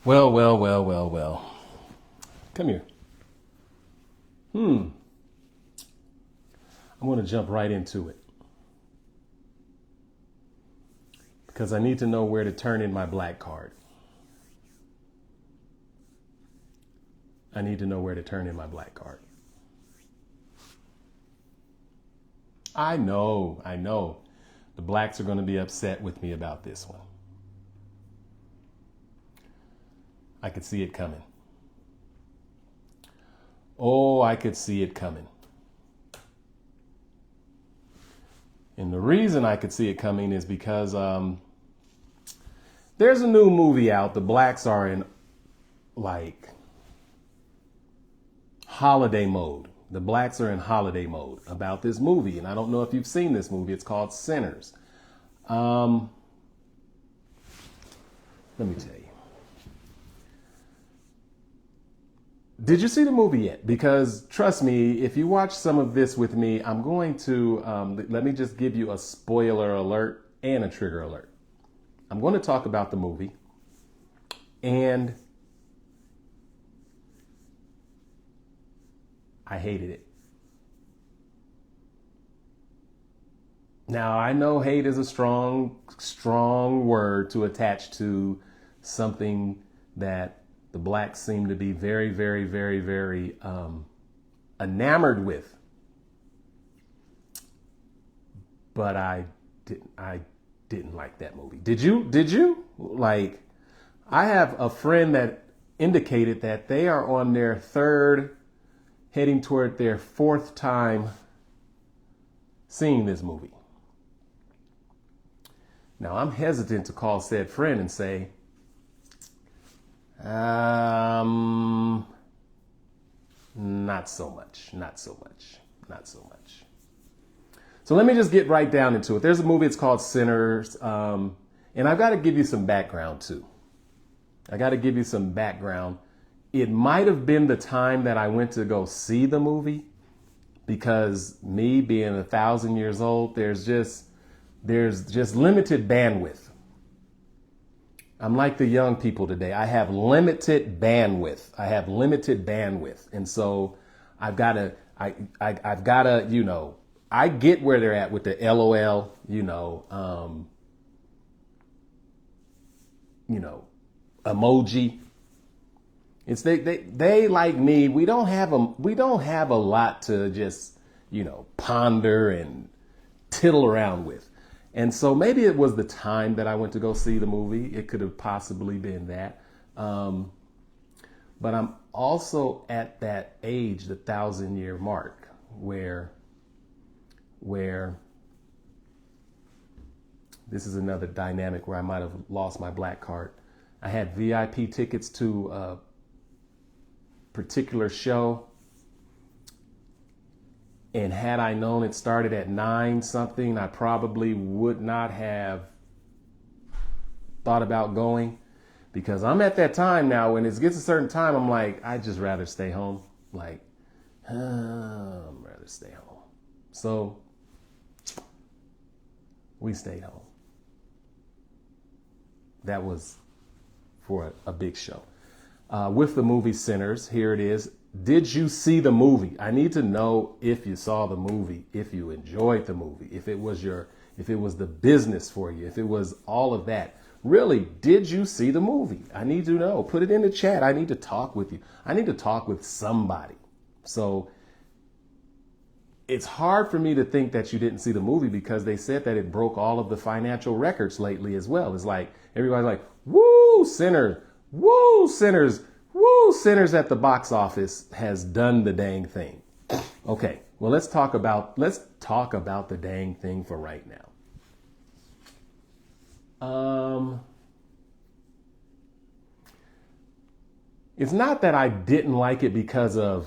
Well, well, well, well, well. Come here. I'm going to jump right into it because I need to know where to turn in my black card. I need to know where to turn in my black card. I know. The blacks are going to be upset with me about this one. I could see it coming. Oh, I could see it coming. And the reason I could see it coming is because there's a new movie out. The blacks are in like holiday mode. The blacks are in holiday mode about this movie. And I don't know if you've seen this movie. It's called Sinners. Let me tell you. Did you see the movie yet? Because trust me, if you watch some of this with me, I'm going to, let me just give you a spoiler alert and a trigger alert. I'm going to talk about the movie, and I hated it. Now, I know hate is a strong word to attach to something that the blacks seem to be very, very, very, very enamored with. But I didn't like that movie. Did you? Like, I have a friend that indicated that they are on their third, heading toward their fourth time seeing this movie. Now, I'm hesitant to call said friend and say, not so much. So let me just get right down into it. There's a movie, it's called Sinners. And I've got to give you some background too. It might have been the time that I went to go see the movie, because me being 1,000 years old, there's just limited bandwidth. I'm like the young people today. I have limited bandwidth. And so I've got to, I get where they're at with the LOL, emoji. It's they like me. We don't have a lot to just, ponder and tittle around with. And so maybe it was the time that I went to go see the movie. It could have possibly been that. But I'm also at that age, the 1,000-year mark, where this is another dynamic where I might have lost my black card. I had VIP tickets to a particular show. And had I known it started at 9 something, I probably would not have thought about going, because I'm at that time now. When it gets a certain time, I'm like, I'd just rather stay home. I'd rather stay home. So we stayed home. That was for a big show. With the movie Sinners, here it is. Did you see the movie? I need to know if you saw the movie, if you enjoyed the movie, if it was the business for you, if it was all of that. Really, did you see the movie? I need to know. Put it in the chat. I need to talk with you. I need to talk with somebody. So it's hard for me to think that you didn't see the movie, because they said that it broke all of the financial records lately as well. It's like everybody's like, woo, Sinners, woo, Sinners. Woo, Sinners at the box office has done the dang thing. Okay, well, let's talk about the dang thing for right now. It's not that I didn't like it because of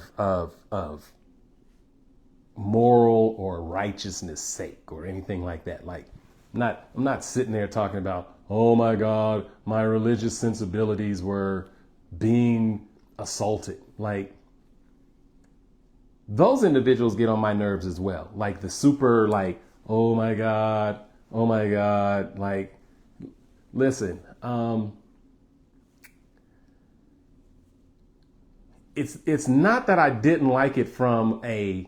moral or righteousness sake or anything like that. Like, I'm not sitting there talking about, oh my God, my religious sensibilities were being assaulted. Like, those individuals get on my nerves as well. Like the super, like, oh my God. Like, listen, it's not that I didn't like it from a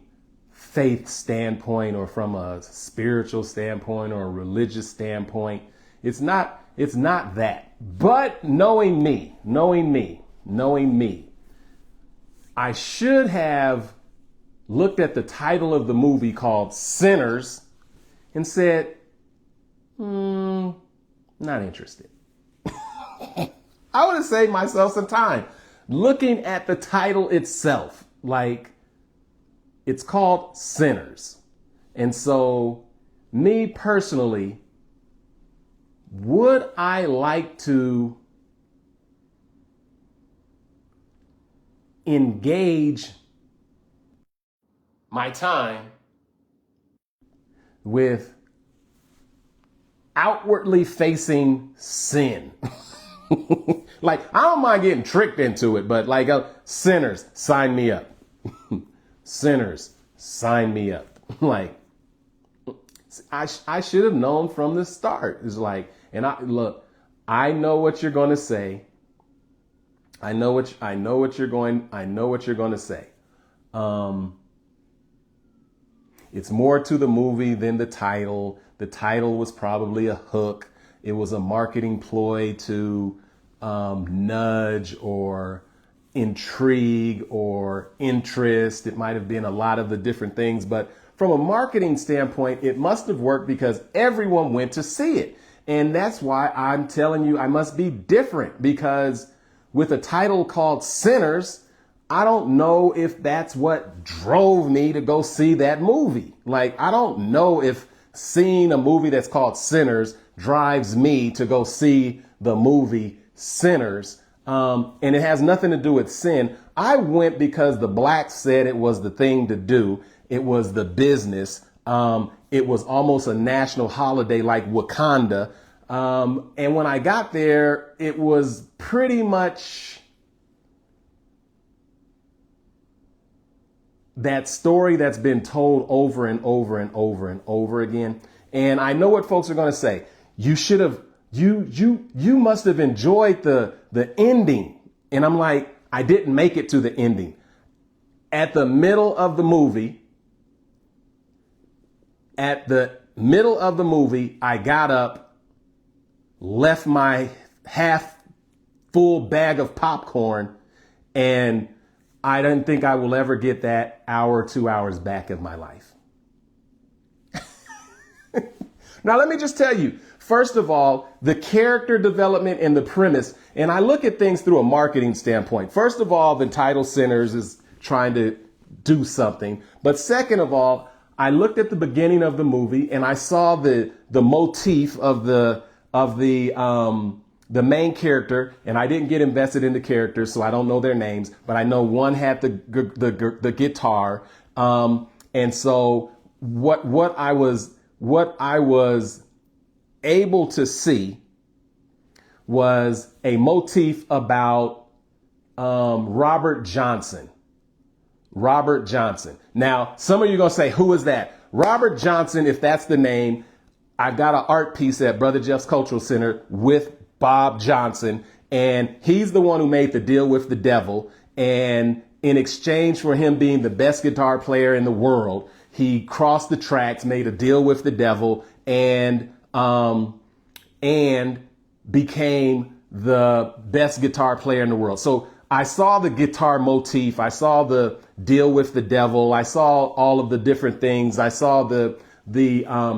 faith standpoint or from a spiritual standpoint or a religious standpoint. It's not that. But knowing me, I should have looked at the title of the movie called Sinners and said, not interested. I would have saved myself some time looking at the title itself. Like, it's called Sinners. And so, me personally, would I like to engage my time with outwardly facing sin? Like, I don't mind getting tricked into it, but like, sinners, sign me up. Sinners, sign me up. Like, I should have known from the start. It's like, and I know what you're going to say. I know what you're going to say. It's more to the movie than the title. The title was probably a hook. It was a marketing ploy to nudge or intrigue or interest. It might have been a lot of the different things, but from a marketing standpoint, it must have worked because everyone went to see it. And that's why I'm telling you I must be different, because with a title called Sinners, I don't know if that's what drove me to go see that movie. Like, I don't know if seeing a movie that's called Sinners drives me to go see the movie Sinners. And it has nothing to do with sin. I went because the blacks said it was the thing to do. It was the business. It was almost a national holiday like Wakanda. And when I got there, it was pretty much that story that's been told over and over and over and over again. And I know what folks are going to say. You should have, you must have enjoyed the ending. And I'm like, I didn't make it to the ending. At the middle of the movie, I got up, left my half full bag of popcorn, and I didn't think I will ever get that hour, 2 hours back of my life. Now, let me just tell you, first of all, the character development and the premise, and I look at things through a marketing standpoint. First of all, the title Sinners is trying to do something. But second of all, I looked at the beginning of the movie and I saw the motif of the main character, and I didn't get invested in the characters, so I don't know their names, but I know one had the guitar. And so what I was able to see was a motif about Robert Johnson. Robert Johnson. Now, some of you are going to say, who is that? Robert Johnson, if that's the name, I got an art piece at Brother Jeff's Cultural Center with Bob Johnson, and he's the one who made the deal with the devil. And in exchange for him being the best guitar player in the world, he crossed the tracks, made a deal with the devil, and became the best guitar player in the world. So I saw the guitar motif. I saw the deal with the devil. I saw all of the different things. I saw the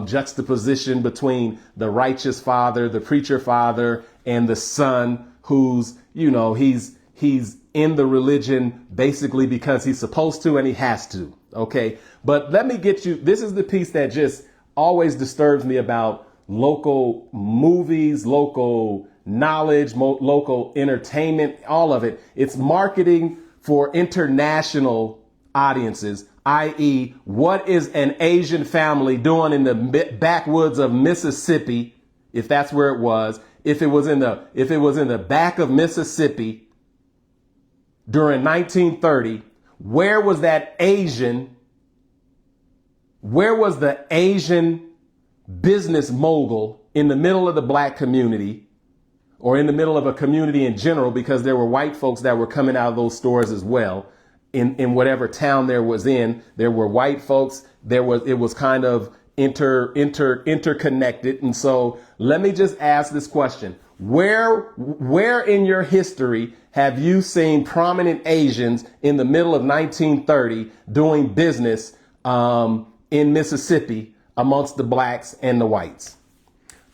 juxtaposition between the righteous father, the preacher father, and the son who's, he's in the religion basically because he's supposed to and he has to. Okay. But let me get you. This is the piece that just always disturbs me about local movies, local knowledge, local entertainment, all of it. It's marketing for international audiences, i.e., what is an Asian family doing in the backwoods of Mississippi, if that's where it was, if it was in the back of Mississippi during 1930, where was that Asian? Where was the Asian business mogul in the middle of the black community or in the middle of a community in general, because there were white folks that were coming out of those stores as well. In whatever town there was in, there were white folks. It was kind of interconnected. And so let me just ask this question. Where in your history have you seen prominent Asians in the middle of 1930 doing business in Mississippi amongst the blacks and the whites?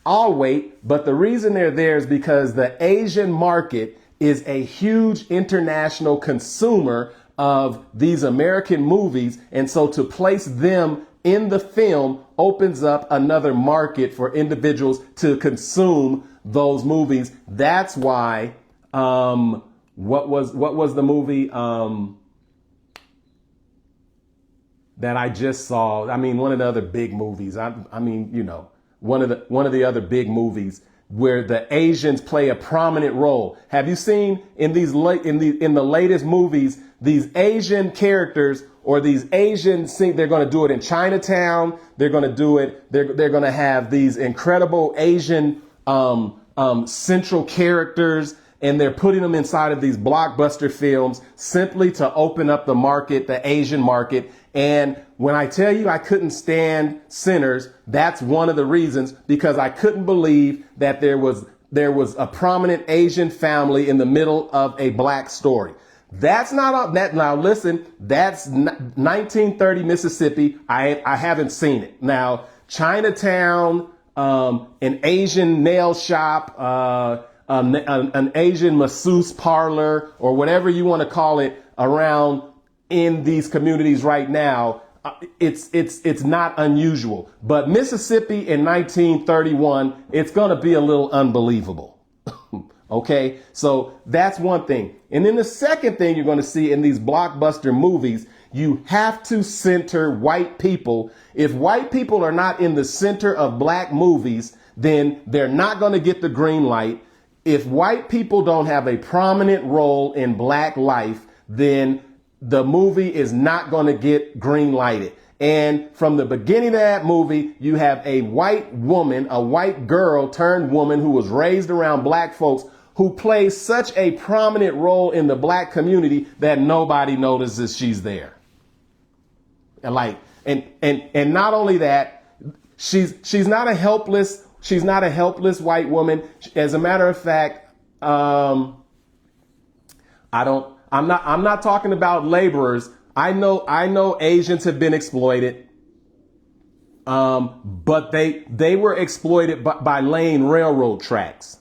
I'll wait, but the reason they're there is because the Asian market is a huge international consumer of these American movies. And so to place them in the film opens up another market for individuals to consume those movies. That's why, what was the movie, that I just saw? I mean, one of the other big movies, one of the other big movies where the Asians play a prominent role. Have you seen in the latest movies, these Asian characters or these Asian they're going to do it in Chinatown. They're going to do it. They're going to have these incredible Asian central characters, and they're putting them inside of these blockbuster films simply to open up the market, the Asian market. And when I tell you I couldn't stand Sinners, that's one of the reasons, because I couldn't believe that there was a prominent Asian family in the middle of a black story. That's not that. Now, listen, that's 1930 Mississippi. I haven't seen it. Now, Chinatown, an Asian nail shop, an Asian masseuse parlor, or whatever you want to call it around in these communities right now. It's not unusual, but Mississippi in 1931, it's going to be a little unbelievable. OK, so that's one thing. And then the second thing you're going to see in these blockbuster movies, you have to center white people. If white people are not in the center of black movies, then they're not going to get the green light. If white people don't have a prominent role in black life, then the movie is not going to get green lighted. And from the beginning of that movie, you have a white woman, a white girl turned woman who was raised around black folks, who plays such a prominent role in the black community that nobody notices she's there. And not only that, she's not a helpless white woman. As a matter of fact, I'm not talking about laborers. I know Asians have been exploited. But they were exploited by laying railroad tracks.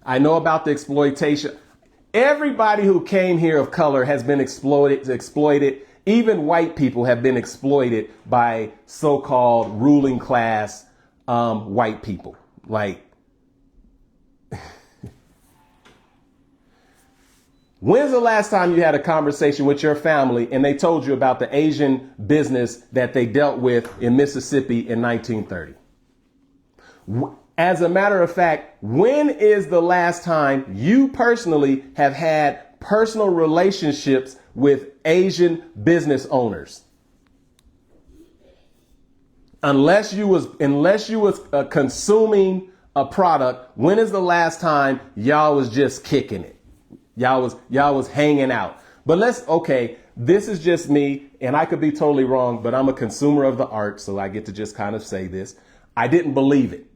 I know about the exploitation. Everybody who came here of color has been exploited. Even white people have been exploited by so-called ruling class white people. When's the last time you had a conversation with your family and they told you about the Asian business that they dealt with in Mississippi in 1930? As a matter of fact, when is the last time you personally have had personal relationships with Asian business owners? Unless you was consuming a product, when is the last time y'all was just kicking it? Y'all was hanging out. But this is just me, and I could be totally wrong, but I'm a consumer of the art, so I get to just kind of say this. I didn't believe it.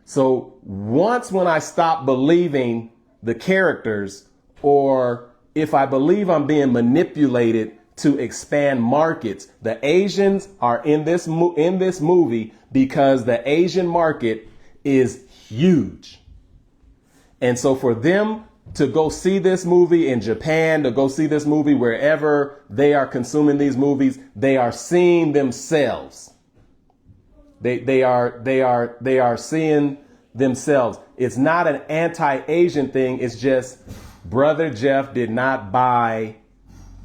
So when I stop believing the characters, or if I believe I'm being manipulated to expand markets, the Asians are in this movie because the Asian market is huge. And so for them to go see this movie in Japan, to go see this movie wherever they are consuming these movies, they are seeing themselves. They are seeing themselves. It's not an anti-Asian thing. It's just Brother Jeff did not buy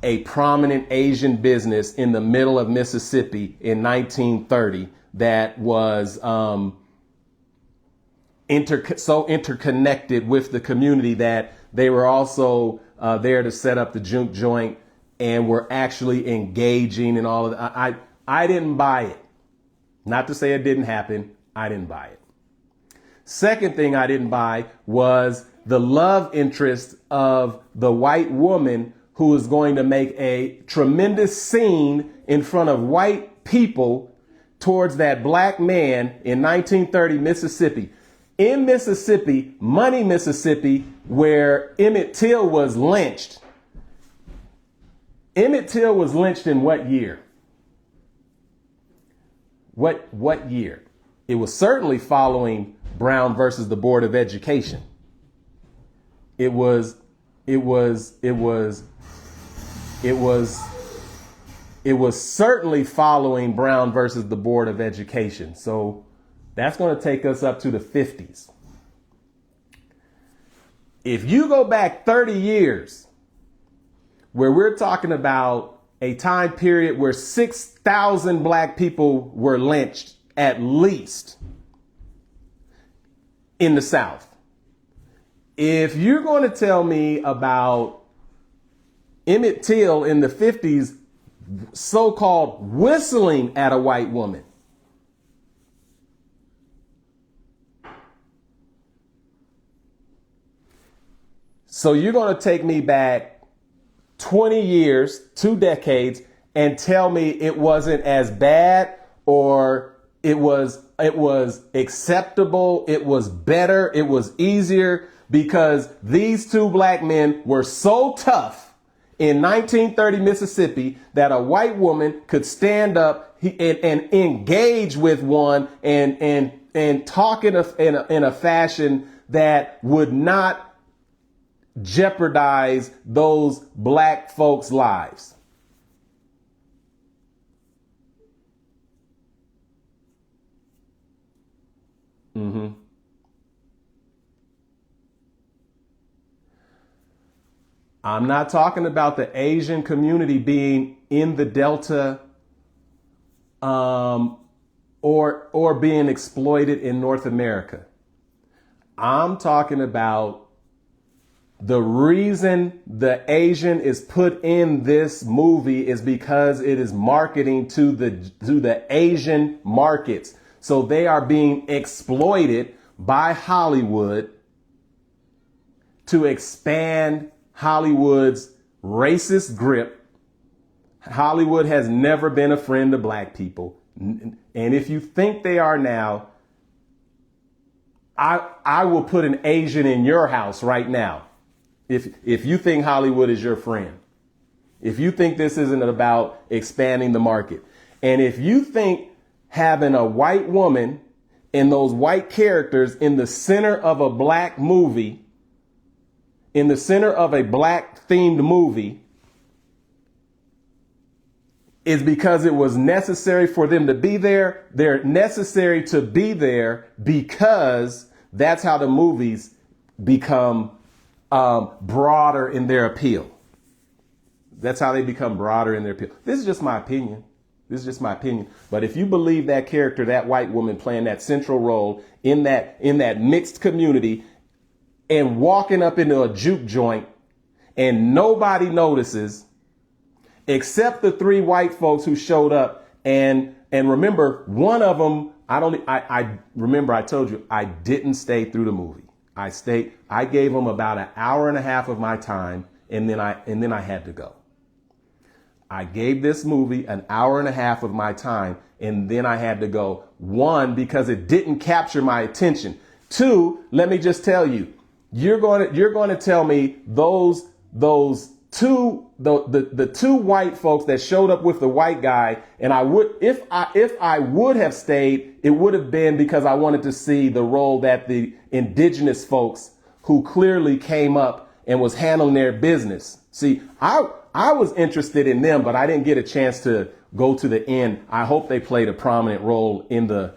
a prominent Asian business in the middle of Mississippi in 1930 that was so interconnected with the community that they were also there to set up the juke joint and were actually engaging in all of that. I didn't buy it. Not to say it didn't happen. I didn't buy it. Second thing I didn't buy was the love interest of the white woman who is going to make a tremendous scene in front of white people towards that black man in 1930 Mississippi. In Mississippi, Money, Mississippi, where Emmett Till was lynched. Emmett Till was lynched in what year? What year? It was certainly following Brown versus the Board of Education. It was certainly following Brown versus the Board of Education. So that's going to take us up to the 50s. If you go back 30 years, where we're talking about a time period where 6,000 black people were lynched, at least, in the South. If you're going to tell me about Emmett Till in the 50s, so-called whistling at a white woman, so you're going to take me back 20 years, 2 decades, and tell me it wasn't as bad, or it was acceptable, it was better, it was easier, because these 2 black men were so tough in 1930 Mississippi that a white woman could stand up and engage with one and talk in a fashion that would not jeopardize those black folks' lives. I'm not talking about the Asian community being in the Delta or being exploited in North America. I'm talking about the reason the Asian is put in this movie is because it is marketing to the Asian markets. So they are being exploited by Hollywood to expand Hollywood's racist grip. Hollywood has never been a friend to black people. And if you think they are now, I will put an Asian in your house right now. If you think Hollywood is your friend, if you think this isn't about expanding the market, and if you think having a white woman and those white characters in the center of a black movie, in the center of a black themed movie, is because it was necessary for them to be there. They're necessary to be there because that's how the movies become broader in their appeal. That's how they become broader in their appeal. This is just my opinion. But if you believe that character, that white woman playing that central role in that mixed community and walking up into a juke joint and nobody notices except the 3 white folks who showed up. And remember, one of them, I remember I told you I didn't stay through the movie. I gave them about an hour and a half of my time, and then I had to go. I gave this movie an hour and a half of my time, and then I had to go. 1, because it didn't capture my attention. 2, let me just tell you, you're going to tell me those 2 the 2 white folks that showed up with the white guy, and I would, if I would have stayed, it would have been because I wanted to see the role that the indigenous folks who clearly came up and was handling their business. See, I was interested in them, but I didn't get a chance to go to the end. I hope they played a prominent role in the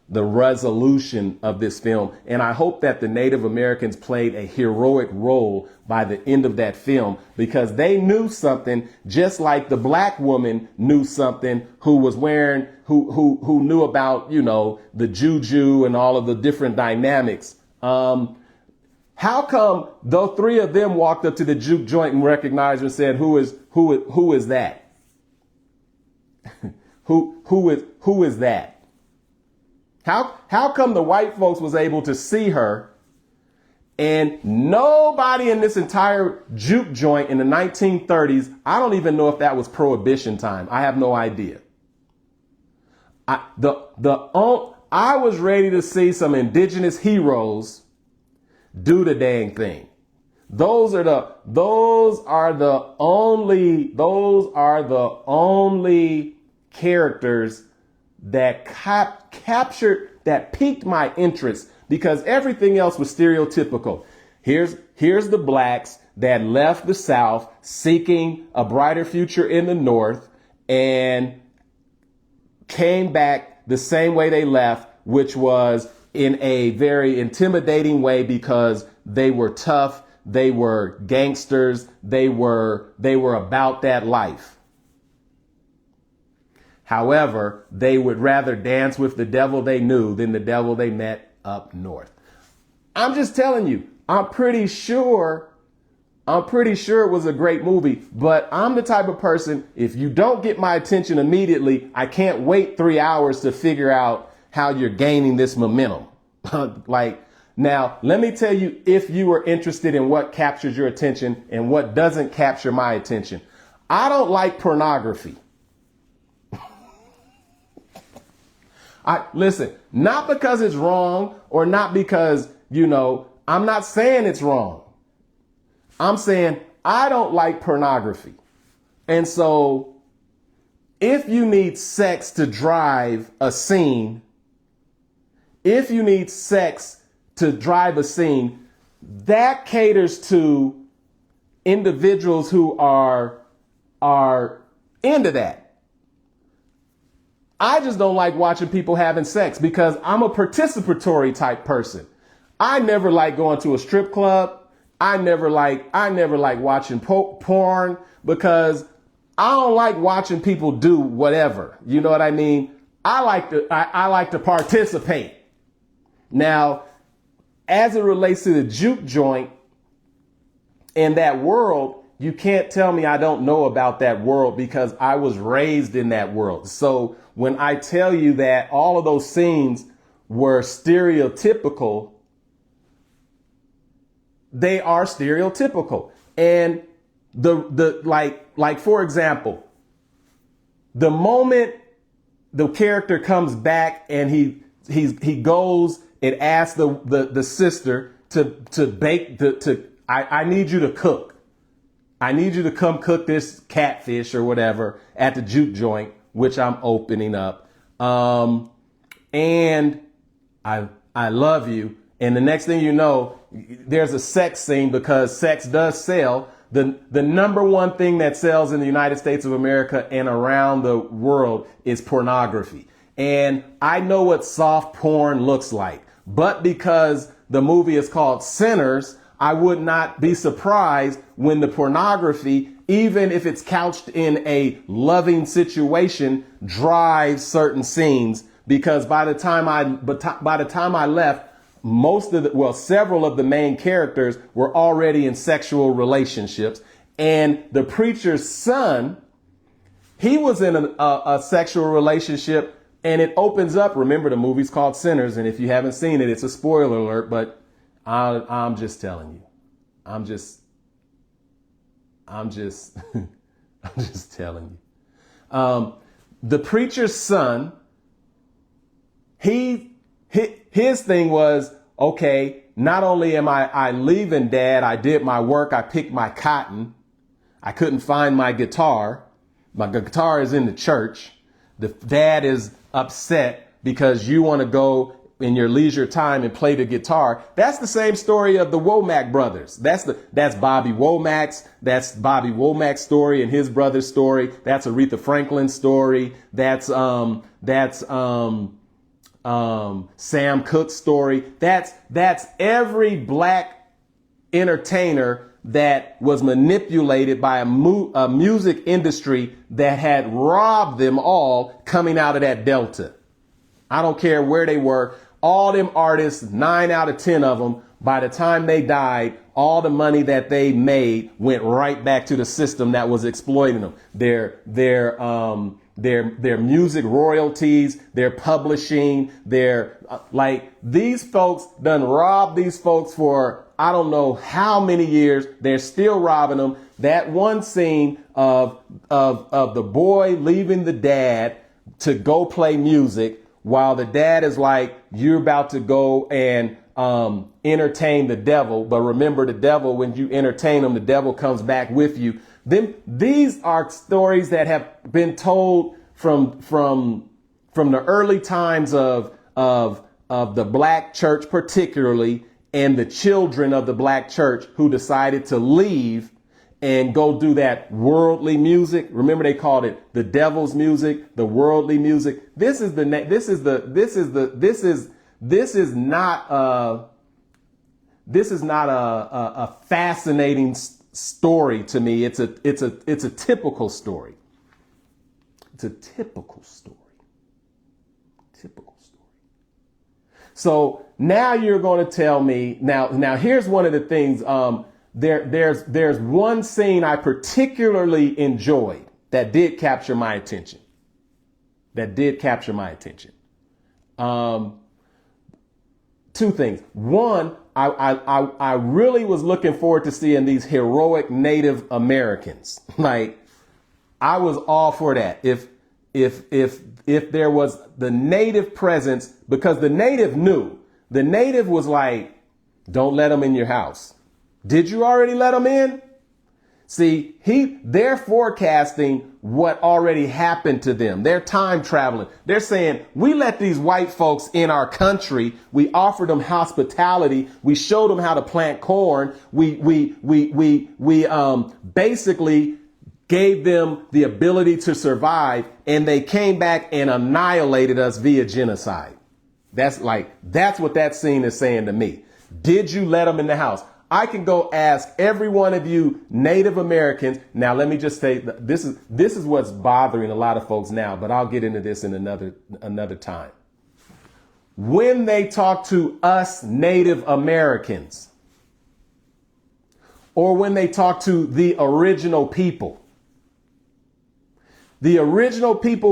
resolution of this film. And I hope that the Native Americans played a heroic role by the end of that film, because they knew something, just like the black woman knew something who was wearing, who knew about, the juju and all of the different dynamics. How come the 3 of them walked up to the juke joint and recognized her and said, who is that? who is that? How come the white folks was able to see her and nobody in this entire juke joint in the 1930s, I don't even know if that was prohibition time. I have no idea. I was ready to see some indigenous heroes do the dang thing. Those are the only characters that captured, that piqued my interest, because everything else was stereotypical. Here's the blacks that left the South seeking a brighter future in the North and came back the same way they left, which was in a very intimidating way because they were tough, they were gangsters, they were about that life. However, they would rather dance with the devil they knew than the devil they met up north. I'm just telling you, I'm pretty sure it was a great movie, but I'm the type of person, if you don't get my attention immediately, I can't wait 3 hours to figure out how you're gaining this momentum. Now, let me tell you, if you are interested in what captures your attention and what doesn't capture my attention. I don't like pornography. Listen, not because it's wrong or not because, I'm not saying it's wrong. I'm saying I don't like pornography. And so if you need sex to drive a scene, that caters to individuals who are into that. I just don't like watching people having sex because I'm a participatory type person. I never like going to a strip club. I never like watching porn because I don't like watching people do whatever. You know what I mean? I like to participate. Now, as it relates to the juke joint and that world, you can't tell me I don't know about that world because I was raised in that world. So when I tell you that all of those scenes were stereotypical, they are stereotypical. And for example, the moment the character comes back and he goes and asks the sister to bake I need you to cook. I need you to come cook this catfish or whatever at the juke joint, which I'm opening up. And I love you. And the next thing you know, there's a sex scene because sex does sell. The number one thing that sells in the United States of America and around the world is pornography. And I know what soft porn looks like. But because the movie is called Sinners, I would not be surprised when the pornography, even if it's couched in a loving situation, drives certain scenes. Because by the time I left, several of the main characters were already in sexual relationships. And the preacher's son, he was in a sexual relationship, and it opens up. Remember, the movie's called Sinners. And if you haven't seen it, it's a spoiler alert, but I'm just telling you. I'm just I'm just telling you. The preacher's son, his thing was, okay, not only am I leaving dad, I did my work, I picked my cotton. I couldn't find my guitar. My guitar is in the church. The dad is upset because you want to go in your leisure time and play the guitar. That's the same story of the Womack brothers. That's Bobby Womack's. That's Bobby Womack's story and his brother's story. That's Aretha Franklin's story. That's Sam Cooke's story. That's every black entertainer that was manipulated by a music industry that had robbed them all coming out of that Delta. I don't care where they were. all them artists, 9 out of 10 of them, by the time they died, all the money that they made went right back to the system that was exploiting them. Their music royalties, their publishing, like these folks done robbed these folks for I don't know how many years. They're still robbing them. That one scene of the boy leaving the dad to go play music while the dad is like, you're about to go and entertain the devil. But remember, the devil, when you entertain him, the devil comes back with you. These are stories that have been told from the early times of the black church, particularly, and the children of the black church who decided to leave and go do that worldly music. Remember, they called it the devil's music, the worldly music. This is not a fascinating story to me. It's a typical story. It's a typical story. Typical story. So now you're going to tell me now here's one of the things. There's one scene I particularly enjoyed that did capture my attention. Two things. One, I really was looking forward to seeing these heroic Native Americans. Like, I was all for that. If there was the Native presence, because the Native knew. The Native was like, don't let them in your house. Did you already let them in? See, they're forecasting what already happened to them. They're time traveling. They're saying, we let these white folks in our country. We offered them hospitality. We showed them how to plant corn. We basically gave them the ability to survive, and they came back and annihilated us via genocide. That's what that scene is saying to me. Did you let them in the house? I can go ask every one of you Native Americans. Now, let me just say this is what's bothering a lot of folks now, but I'll get into this in another time. When they talk to us Native Americans, or when they talk to the original people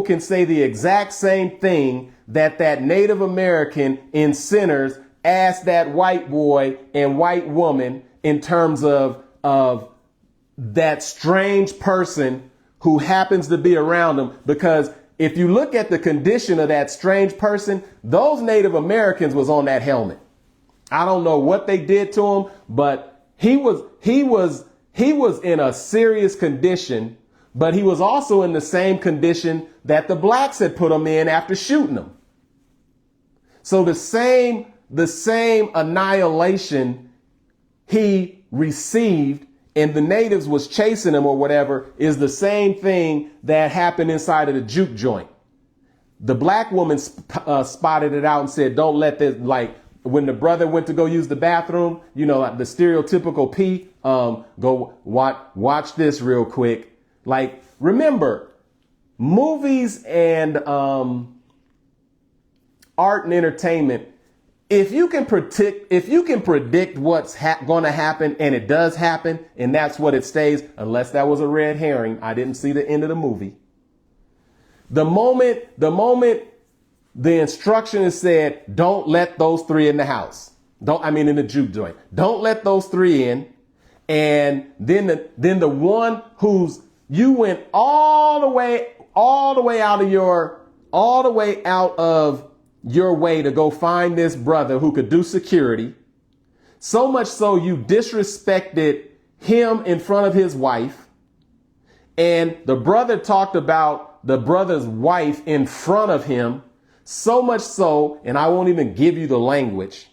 can say the exact same thing that Native American in Sinners asked that white boy and white woman in terms of that strange person who happens to be around them. Because if you look at the condition of that strange person, those Native Americans was on that helmet. I don't know what they did to him, but he was in a serious condition, but he was also in the same condition that the blacks had put him in after shooting him. So the same annihilation he received and the natives was chasing him or whatever is the same thing that happened inside of the juke joint. The black woman spotted it out and said, don't let this, like when the brother went to go use the bathroom, you know, like the stereotypical P, go watch this real quick. Like, remember, movies and art and entertainment, if you can predict what's going to happen, and it does happen, and that's what it stays, unless that was a red herring. I didn't see the end of the movie. The moment the instruction is said, don't let those three in the house. In the juke joint. Don't let those three in. And then the one who's, you went all the way out of your way to go find this brother who could do security. So much so you disrespected him in front of his wife. And the brother talked about the brother's wife in front of him. So much so, and I won't even give you the language.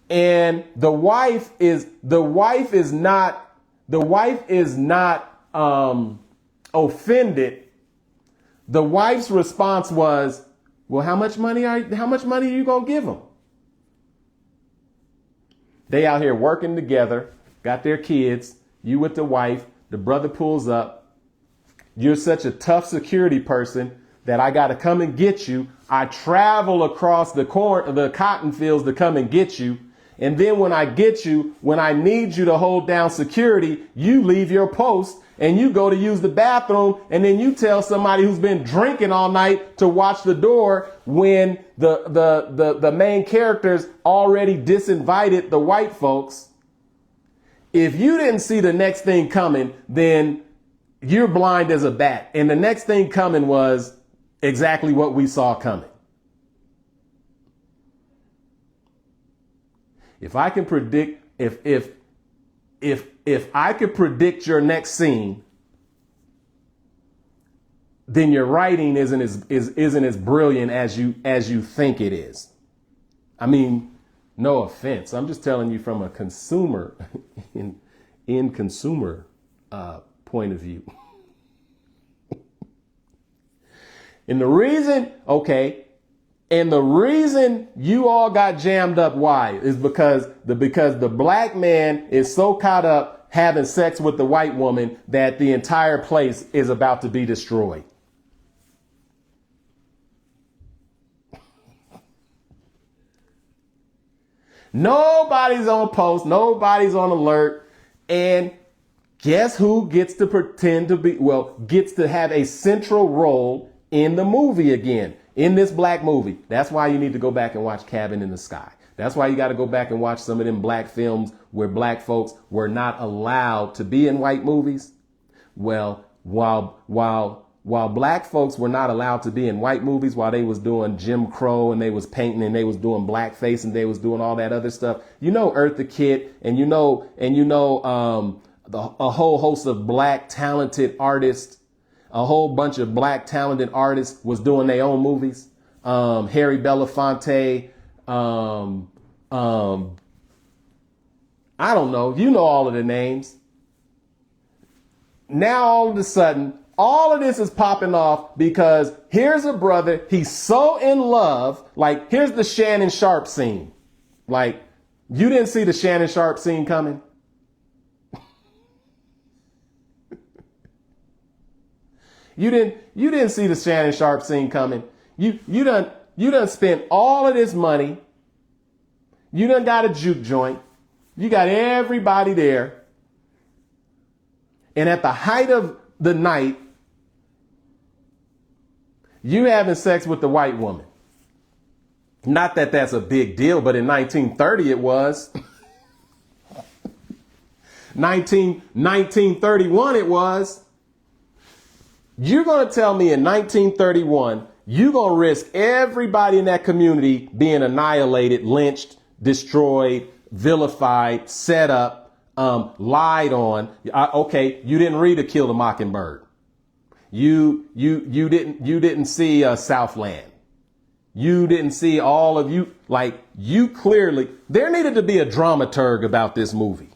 And the wife is not offended. The wife's response was, well, how much money are you going to give them? They out here working together, got their kids, you with the wife, the brother pulls up. You're such a tough security person. that I got to come and get you. I travel across the cotton fields to come and get you. And then when I get you, when I need you to hold down security, you leave your post and you go to use the bathroom. And then you tell somebody who's been drinking all night to watch the door when the main characters already disinvited the white folks. If you didn't see the next thing coming, then you're blind as a bat. And the next thing coming was exactly what we saw coming. If I can predict, if I could predict your next scene, then your writing isn't as brilliant as you think it is. I mean, no offense. I'm just telling you from a consumer in consumer point of view. And the reason you all got jammed up, why? Is because the black man is so caught up having sex with the white woman that the entire place is about to be destroyed. Nobody's on post, nobody's on alert, and guess who gets to gets to have a central role in the movie again, in this black movie? That's why you need to go back and watch Cabin in the Sky. That's why you got to go back and watch some of them black films where black folks were not allowed to be in white movies. Well, while black folks were not allowed to be in white movies, while they was doing Jim Crow and they was painting and they was doing blackface and they was doing all that other stuff, Eartha Kitt and a whole host of black talented artists, a whole bunch of black talented artists was doing their own movies. Harry Belafonte, I don't know. All of the names. Now all of a sudden, all of this is popping off because here's a brother. He's so in love. Like, here's the Shannon Sharp scene. Like, you didn't see the Shannon Sharp scene coming. You didn't see the Shannon Sharp scene coming. You done spent all of this money. You done got a juke joint. You got everybody there. And at the height of the night, you having sex with the white woman. Not that that's a big deal, but in 1930 it was. 1931 it was. You're going to tell me in 1931, you're going to risk everybody in that community being annihilated, lynched, destroyed, vilified, set up, lied on. Okay, you didn't read To Kill a Mockingbird. You didn't see Southland. You didn't see all of you. Like, you clearly, there needed to be a dramaturg about this movie.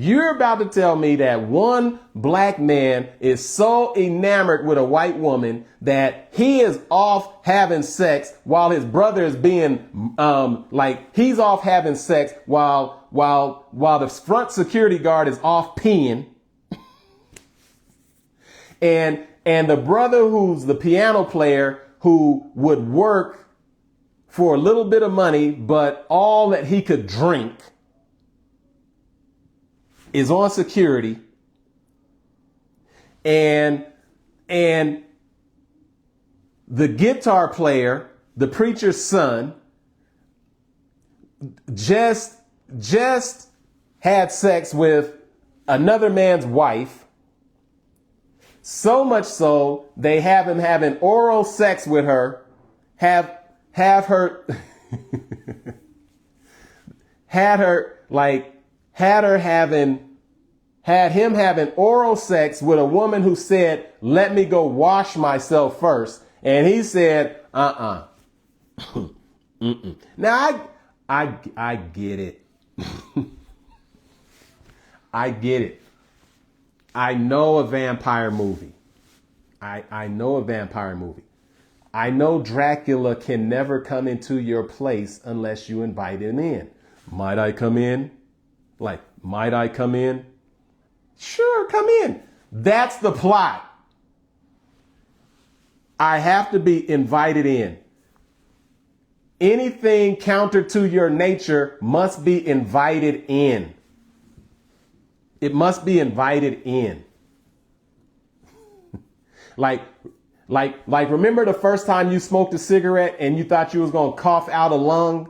You're about to tell me that one black man is so enamored with a white woman that he is off having sex while his brother is being, he's off having sex while the front security guard is off peeing. And the brother who's the piano player who would work for a little bit of money, but all that he could drink, is on security, and the guitar player, the preacher's son, just had sex with another man's wife. So much so they have him having oral sex with her, had him having oral sex with a woman who said, "Let me go wash myself first." And he said, Mm-mm. Now I get it. I get it. I know a vampire movie. I know a vampire movie. I know Dracula can never come into your place unless you invite him in. Might I come in? Might I come in? Sure, come in. That's the plot. I have to be invited in. Anything counter to your nature must be invited in. It must be invited in. Like, remember the first time you smoked a cigarette and you thought you was going to cough out a lung?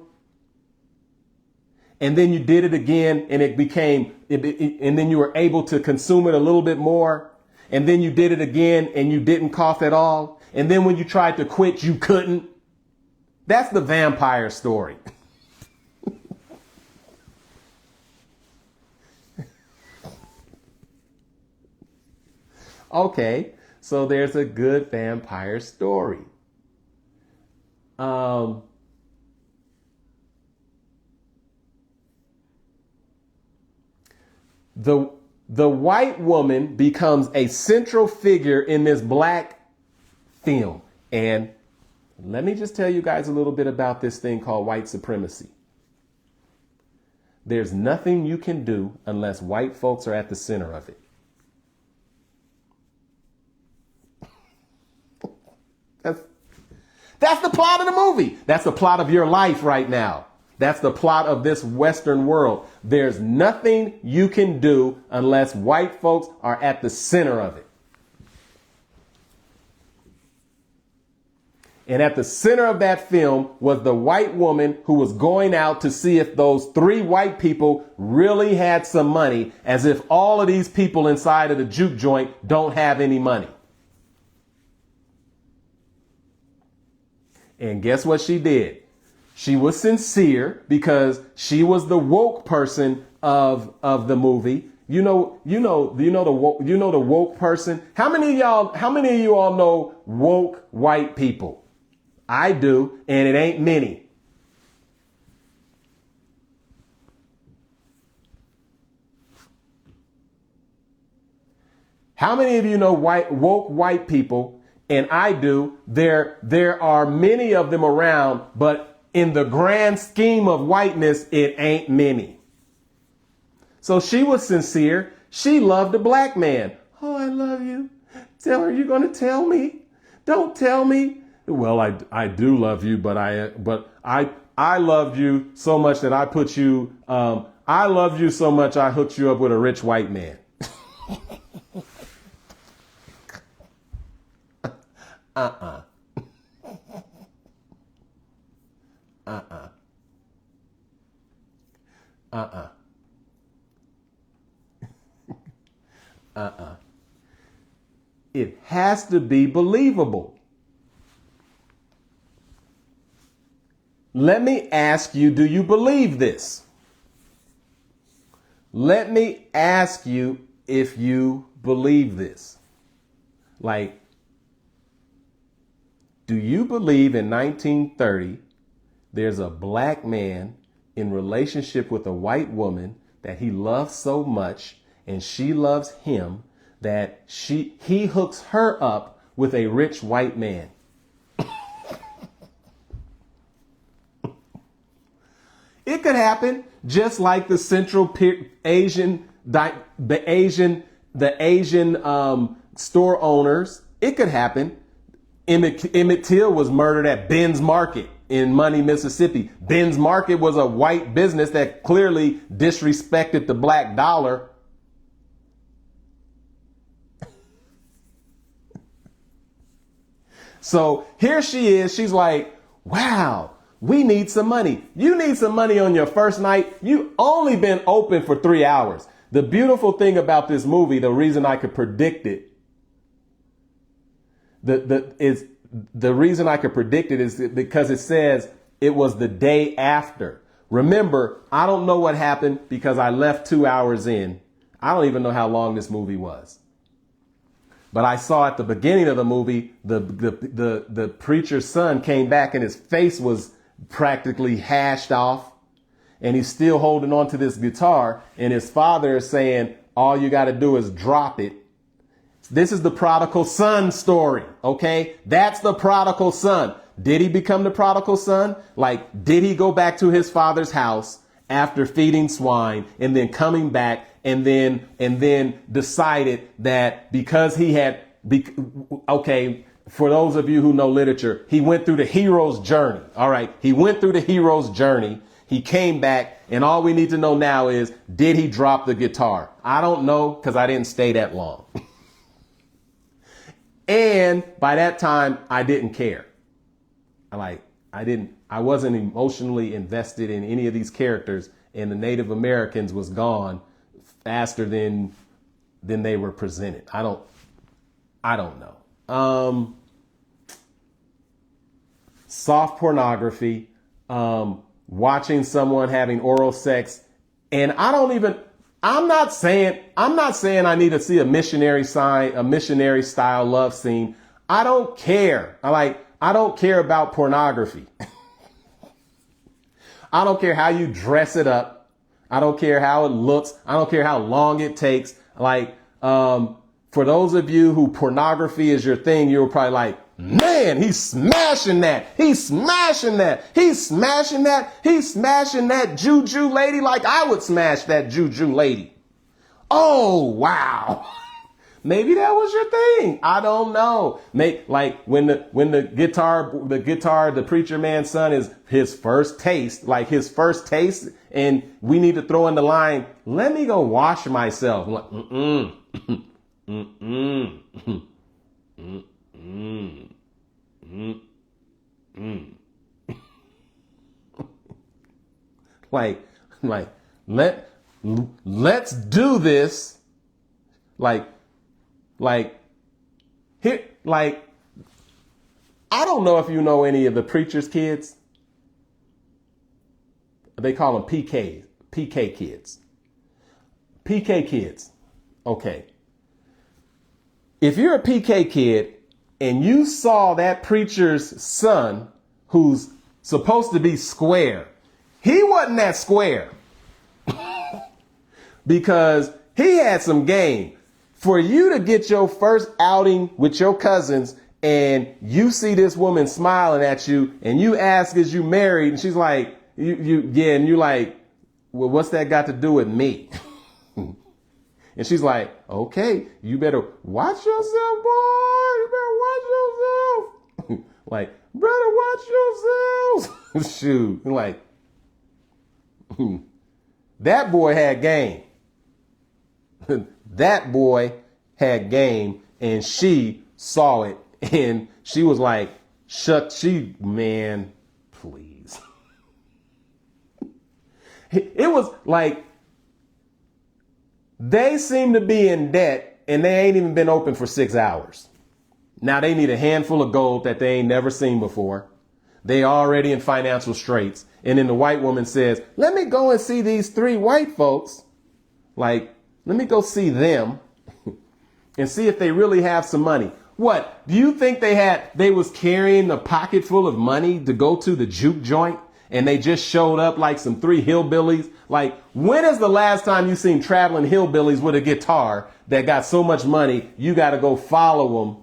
And then you did it again and and then you were able to consume it a little bit more. And then you did it again and you didn't cough at all. And then when you tried to quit, you couldn't. That's the vampire story. Okay, so there's a good vampire story. The white woman becomes a central figure in this black film. And let me just tell you guys a little bit about this thing called white supremacy. There's nothing you can do unless white folks are at the center of it. That's the plot of the movie. That's the plot of your life right now. That's the plot of this Western world. There's nothing you can do unless white folks are at the center of it. And at the center of that film was the white woman who was going out to see if those three white people really had some money, as if all of these people inside of the juke joint don't have any money. And guess what she did? She was sincere because she was the woke person of the movie. You know the woke person. How many of you all know woke white people? I do, and it ain't many. How many of you know woke white people? And I do. There are many of them around, but in the grand scheme of whiteness, it ain't many. So she was sincere. She loved a black man. Oh, I love you. Tell her you're going to tell me. Don't tell me. Well, I do love you, but I loved you so much that I put you. I loved you so much I hooked you up with a rich white man. Uh-uh. Uh-uh. Uh-uh. Uh-uh. It has to be believable. Let me ask you, do you believe this? Let me ask you if you believe this. Like, do you believe in 1930 there's a black man in relationship with a white woman that he loves so much and she loves him that he hooks her up with a rich white man? It could happen just like the Central Asian store owners. It could happen. Emmett Till was murdered at Ben's Market in Money, Mississippi. Ben's Market was a white business that clearly disrespected the black dollar. So here she is. She's like, wow, we need some money. You need some money on your first night. You only been open for 3 hours. The beautiful thing about this movie, the reason I could predict it, the reason I could predict it is because it says it was the day after. Remember, I don't know what happened because I left 2 hours in. I don't even know how long this movie was. But I saw at the beginning of the movie, the preacher's son came back and his face was practically hashed off. And he's still holding on to this guitar. And his father is saying, all you got to do is drop it. This is the prodigal son story, okay? That's the prodigal son. Did he become the prodigal son? Like, did he go back to his father's house after feeding swine and then coming back and then decided that because he had, okay, for those of you who know literature, he went through the hero's journey. All right. He went through the hero's journey. He came back, and all we need to know now is, did he drop the guitar? I don't know, because I didn't stay that long. And by that time, I didn't care. I wasn't emotionally invested in any of these characters, and the Native Americans was gone faster than they were presented. I don't know. Soft pornography, watching someone having oral sex. And I'm not saying I need to see a missionary style love scene. I don't care. I don't care about pornography. I don't care how you dress it up. I don't care how it looks. I don't care how long it takes. For those of you who pornography is your thing, you're probably like, man, he's smashing that. He's smashing that. He's smashing that. He's smashing that juju lady like I would smash that juju lady. Oh, wow. Maybe that was your thing. I don't know. Like when the guitar, the preacher man's son is his first taste, and we need to throw in the line, let me go wash myself. I'm like, let's do this. I don't know if you know any of the preacher's kids. They call them PK kids. PK kids. Okay. If you're a PK kid and you saw that preacher's son who's supposed to be square, he wasn't that square because he had some game. For you to get your first outing with your cousins and you see this woman smiling at you and you ask, is you married? And she's like, and you're like, well, what's that got to do with me? And she's like, okay, you better watch yourself, boy. You better watch yourself. Like, better watch yourselves. Shoot. Like, that boy had game. That boy had game, and she saw it, and she was like, man, please. It was like, they seem to be in debt, and they ain't even been open for 6 hours. Now they need a handful of gold that they ain't never seen before. They already in financial straits. And then the white woman says, let me go and see these 3 white folks. Like, let me go see them and see if they really have some money. What? Do you think they was carrying a pocket full of money to go to the juke joint and they just showed up like some 3 hillbillies? Like, when is the last time you seen traveling hillbillies with a guitar that got so much money, you got to go follow them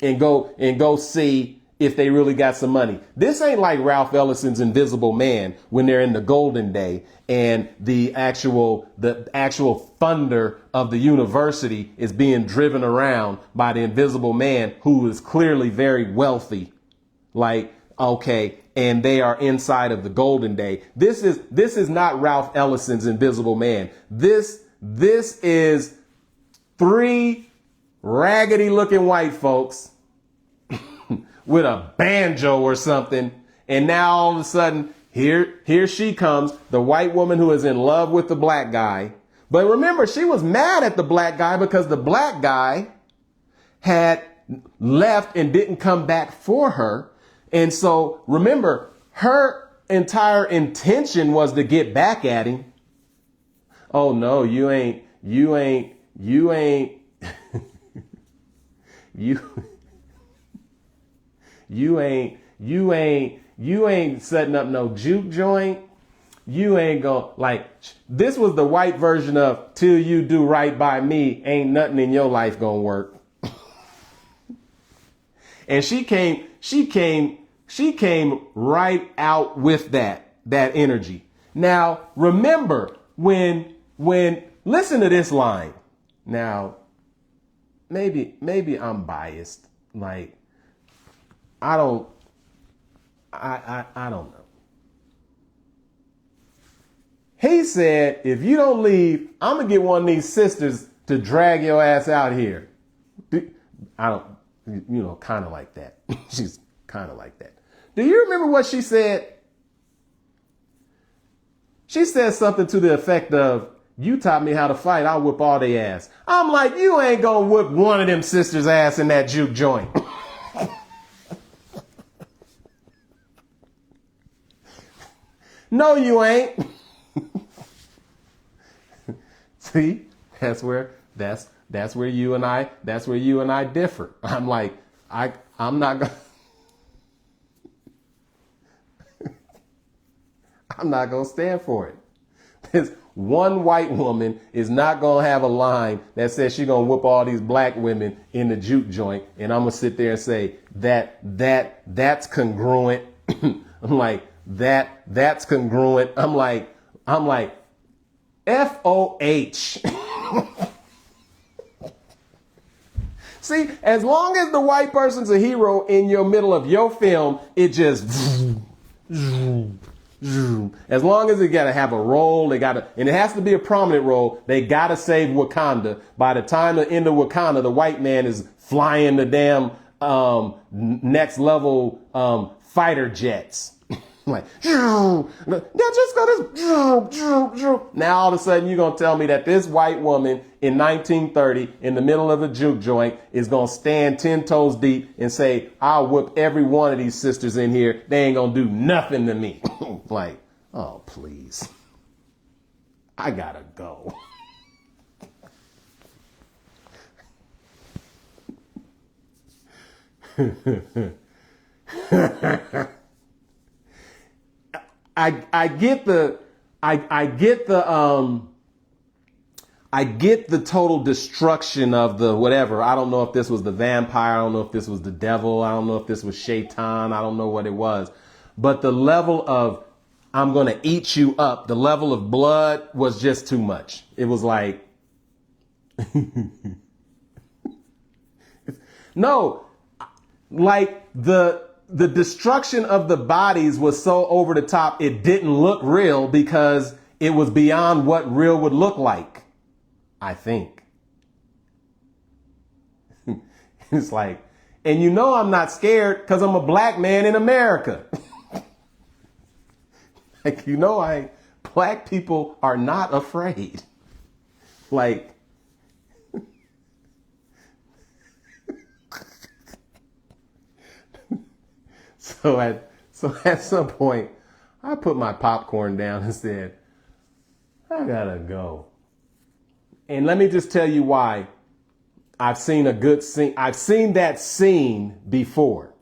and go see if they really got some money? This ain't like Ralph Ellison's Invisible Man when they're in the golden day and the actual thunder of the university is being driven around by the Invisible Man, who is clearly very wealthy. Like, okay, and they are inside of the golden day. This is not Ralph Ellison's Invisible Man. This is 3 raggedy looking white folks with a banjo or something. And now all of a sudden, here she comes, the white woman who is in love with the black guy. But remember, she was mad at the black guy because the black guy had left and didn't come back for her. And so remember, her entire intention was to get back at him. Oh no, you ain't setting up no juke joint. You ain't gonna, like, this was the white version of till you do right by me, ain't nothing in your life gonna work. And she came right out with that energy. Now, remember when listen to this line. Now, maybe I'm biased. Like, I don't know. He said, if you don't leave, I'm going to get one of these sisters to drag your ass out here. I don't, kind of like that. She's kind of like that. Do you remember what she said? She said something to the effect of, you taught me how to fight, I'll whip all they ass. I'm like, you ain't gonna whip one of them sisters' ass in that juke joint. No, you ain't. See, that's where you and I differ. I'm like, I'm not gonna I'm not gonna stand for it. This one white woman is not gonna have a line that says she's gonna whoop all these black women in the juke joint, and I'm gonna sit there and say that's congruent. I'm like, that's congruent. I'm like, FOH. See, as long as the white person's a hero in your middle of your film, it just, as long as they gotta have a role, and it has to be a prominent role, they gotta save Wakanda. By the time the end of Wakanda, the white man is flying the damn next level fighter jets. Like, now just go this. Now all of a sudden you're going to tell me that this white woman in 1930 in the middle of a juke joint is going to stand 10 toes deep and say, I'll whip every one of these sisters in here. They ain't going to do nothing to me. Like, oh, please. I gotta go. I get the total destruction of the whatever. I don't know if this was the vampire. I don't know if this was the devil. I don't know if this was Shaitan. I don't know what it was. But the level of I'm going to eat you up, the level of blood was just too much. It was like, no, like the destruction of the bodies was so over the top, it didn't look real because it was beyond what real would look like, I think. It's like, and I'm not scared because I'm a black man in America. Like, black people are not afraid. Like, So at some point, I put my popcorn down and said, I gotta go. And let me just tell you why. I've seen a good scene. I've seen that scene before,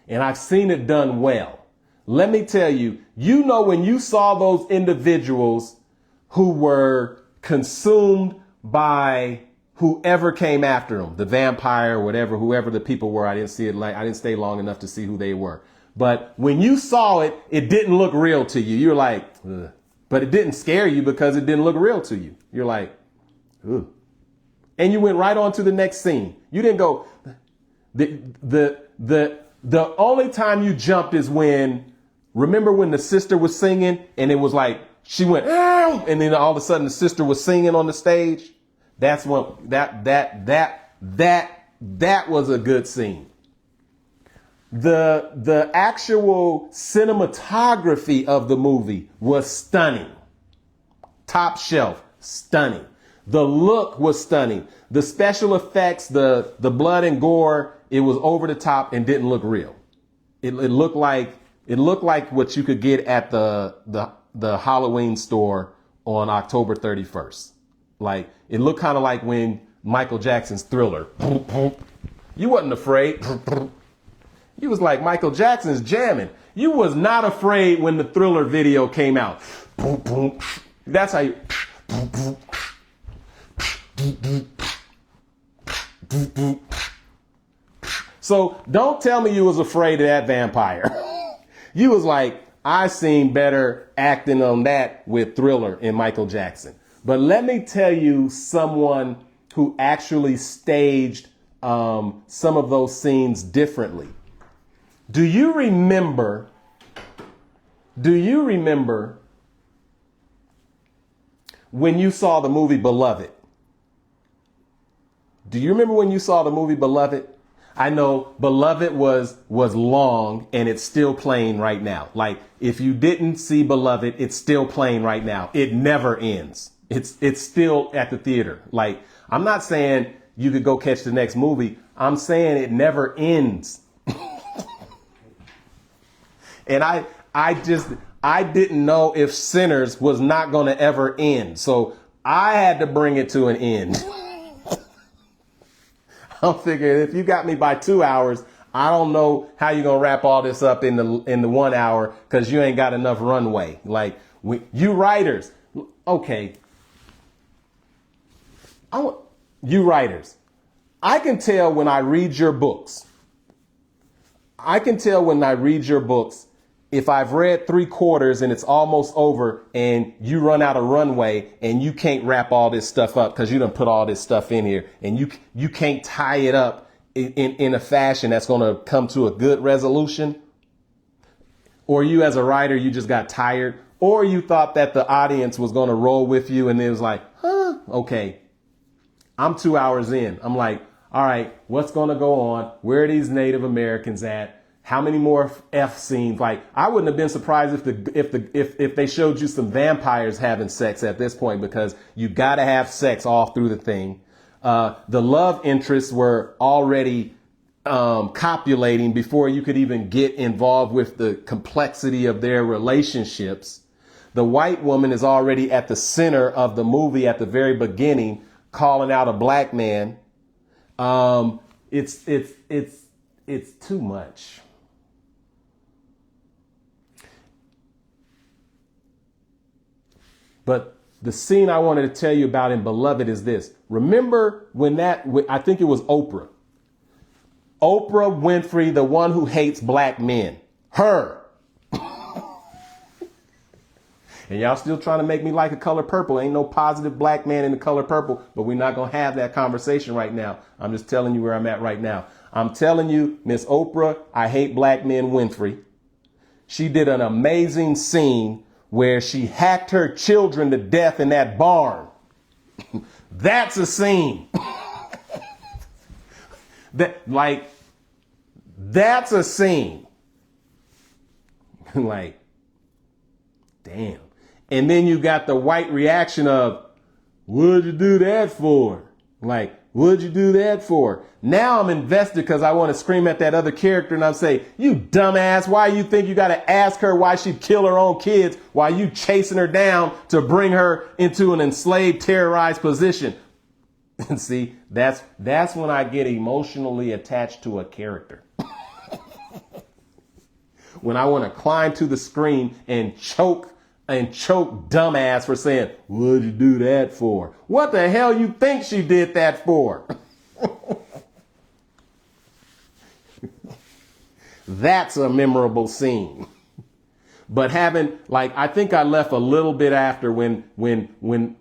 and I've seen it done well. Let me tell you, when you saw those individuals who were consumed by whoever came after them, the vampire, whoever the people were, I didn't stay long enough to see who they were. But when you saw it, it didn't look real to you. You're like, ugh. But it didn't scare you because it didn't look real to you. You're like, ugh. And you went right on to the next scene. You didn't go, the only time you jumped is remember when the sister was singing and it was like, she went, ow, and then all of a sudden the sister was singing on the stage. That's what that was a good scene. The actual cinematography of the movie was stunning. Top shelf, stunning. The look was stunning. The special effects, the blood and gore, it was over the top and didn't look real. It looked like what you could get at the Halloween store on October 31st. Like, it looked kind of like when Michael Jackson's Thriller. You wasn't afraid. You was like, Michael Jackson's jamming. You was not afraid when the Thriller video came out. That's how you. So don't tell me you was afraid of that vampire. You was like, I seen better acting on that with Thriller and Michael Jackson. But let me tell you someone who actually staged some of those scenes differently. Do you remember when you saw the movie Beloved? Do you remember when you saw the movie Beloved? I know Beloved was long and it's still playing right now. Like if you didn't see Beloved, it's still playing right now. It never ends. It's still at the theater. Like I'm not saying you could go catch the next movie. I'm saying it never ends. And I didn't know if Sinners was not going to ever end. So I had to bring it to an end. I'm figuring if you got me by 2 hours, I don't know how you're going to wrap all this up in the 1 hour because you ain't got enough runway. Like you writers. Okay. You writers. I can tell when I read your books. If I've read 3/4 and it's almost over and you run out of runway and you can't wrap all this stuff up because you done put all this stuff in here and you can't tie it up in a fashion that's going to come to a good resolution, or you as a writer, you just got tired, or you thought that the audience was going to roll with you and it was like, okay, I'm 2 hours in. I'm like, all right, what's going to go on? Where are these Native Americans at? How many more F scenes? Like, I wouldn't have been surprised if they showed you some vampires having sex at this point, because you got to have sex all through the thing. The love interests were already copulating before you could even get involved with the complexity of their relationships. The white woman is already at the center of the movie at the very beginning, calling out a black man. It's too much. But the scene I wanted to tell you about in Beloved is this. Remember when I think it was Oprah. Oprah Winfrey, the one who hates black men. Her. And y'all still trying to make me like A Color Purple. Ain't no positive black man in The Color Purple, but we're not going to have that conversation right now. I'm just telling you where I'm at right now. I'm telling you, Miss Oprah, I hate black men Winfrey. She did an amazing scene where she hacked her children to death in that barn. That's a scene. That's a scene. Like, damn. And then you got the white reaction of, what'd you do that for? Like, what'd you do that for? Now I'm invested because I want to scream at that other character and I'm saying, you dumbass, why you think you got to ask her why she'd kill her own kids while you chasing her down to bring her into an enslaved, terrorized position? And see, that's when I get emotionally attached to a character. When I want to climb to the screen and choke dumbass for saying, what'd you do that for? What the hell you think she did that for? That's a memorable scene. But I think I left a little bit after when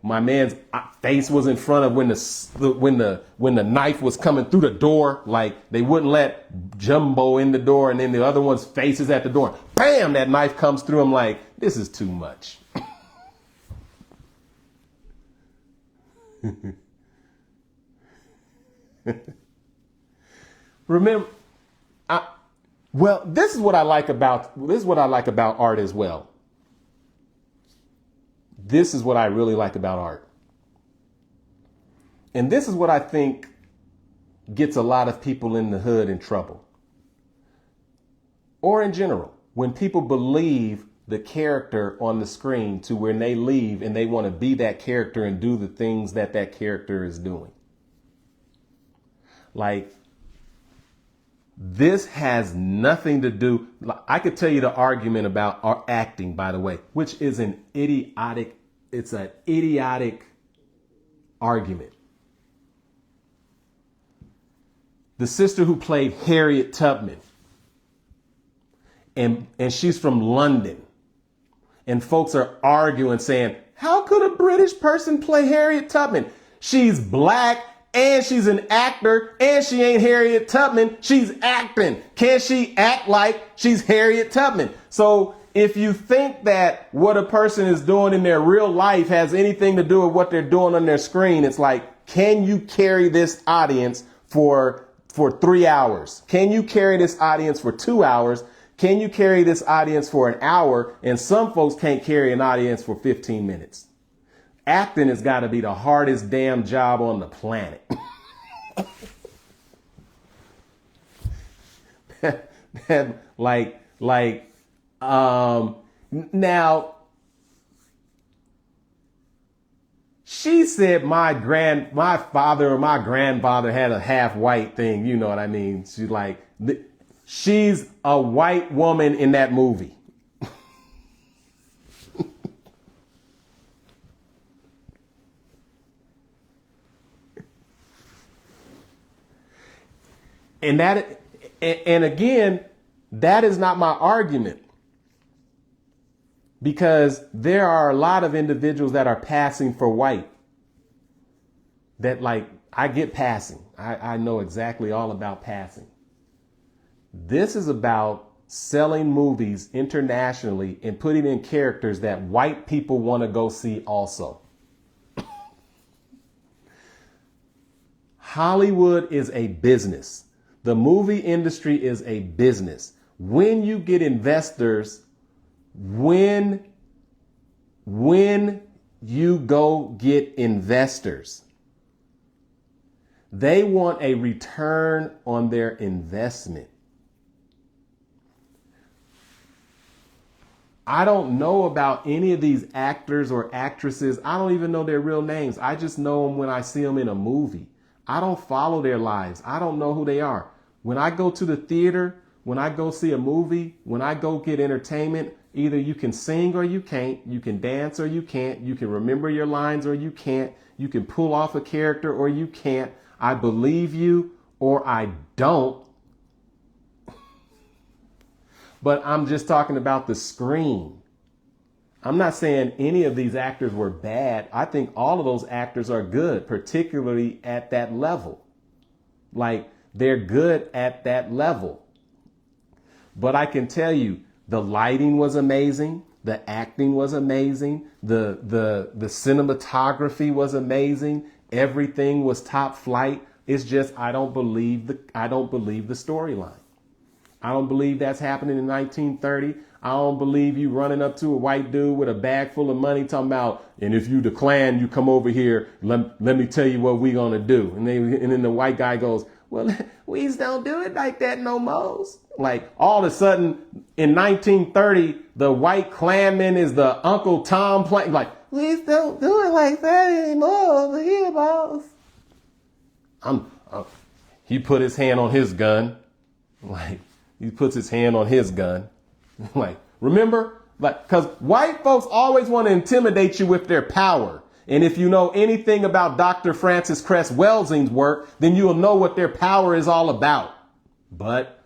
my man's face was in front of when the knife was coming through the door. Like they wouldn't let Jumbo in the door, and then the other one's face is at the door. Bam! That knife comes through. I'm like, this is too much. Remember, this is what I like about art as well. This is what I really like about art. And this is what I think gets a lot of people in the hood in trouble. Or in general, when people believe the character on the screen to when they leave and they want to be that character and do the things that character is doing. Like, this has nothing to do. I could tell you the argument about acting, by the way, which is an idiotic argument. The sister who played Harriet Tubman, and she's from London, and folks are arguing saying, how could a British person play Harriet Tubman? She's black and she's an actor, and she ain't Harriet Tubman. She's acting. Can she act like she's Harriet Tubman? So if you think that what a person is doing in their real life has anything to do with what they're doing on their screen, it's like, can you carry this audience for 3 hours? Can you carry this audience for 2 hours? Can you carry this audience for an hour? And some folks can't carry an audience for 15 minutes. Acting has got to be the hardest damn job on the planet. Now, she said my father or my grandfather had a half white thing. You know what I mean? She's like, she's a white woman in that movie. And again, that is not my argument, because there are a lot of individuals that are passing for white that, like, I get passing. I know exactly all about passing. This is about selling movies internationally and putting in characters that white people want to go see also. Hollywood is a business. The movie industry is a business. When you get investors, when you go get investors, they want a return on their investment. I don't know about any of these actors or actresses. I don't even know their real names. I just know them when I see them in a movie. I don't follow their lives. I don't know who they are. When I go to the theater, when I go see a movie, when I go get entertainment, either you can sing or you can't. You can dance or you can't. You can remember your lines or you can't. You can pull off a character or you can't. I believe you or I don't. But I'm just talking about the screen. I'm not saying any of these actors were bad. I think all of those actors are good, particularly at that level. Like, they're good at that level. But I can tell you, the lighting was amazing. The acting was amazing. The cinematography was amazing. Everything was top flight. It's just, I don't believe the storyline. I don't believe that's happening in 1930. I don't believe you running up to a white dude with a bag full of money talking about, and if you the Klan, you come over here, let me tell you what we gonna do. And then the white guy goes, well, we don't do it like that no more. Like, all of a sudden in 1930, the white Klanman is the Uncle Tom playing. Like, we don't do it like that anymore over here, boss. He put his hand on his gun. Like, he puts his hand on his gun. Like, remember? Like, because white folks always want to intimidate you with their power. And if you know anything about Dr. Francis Crest Welsing's work, then you'll know what their power is all about. But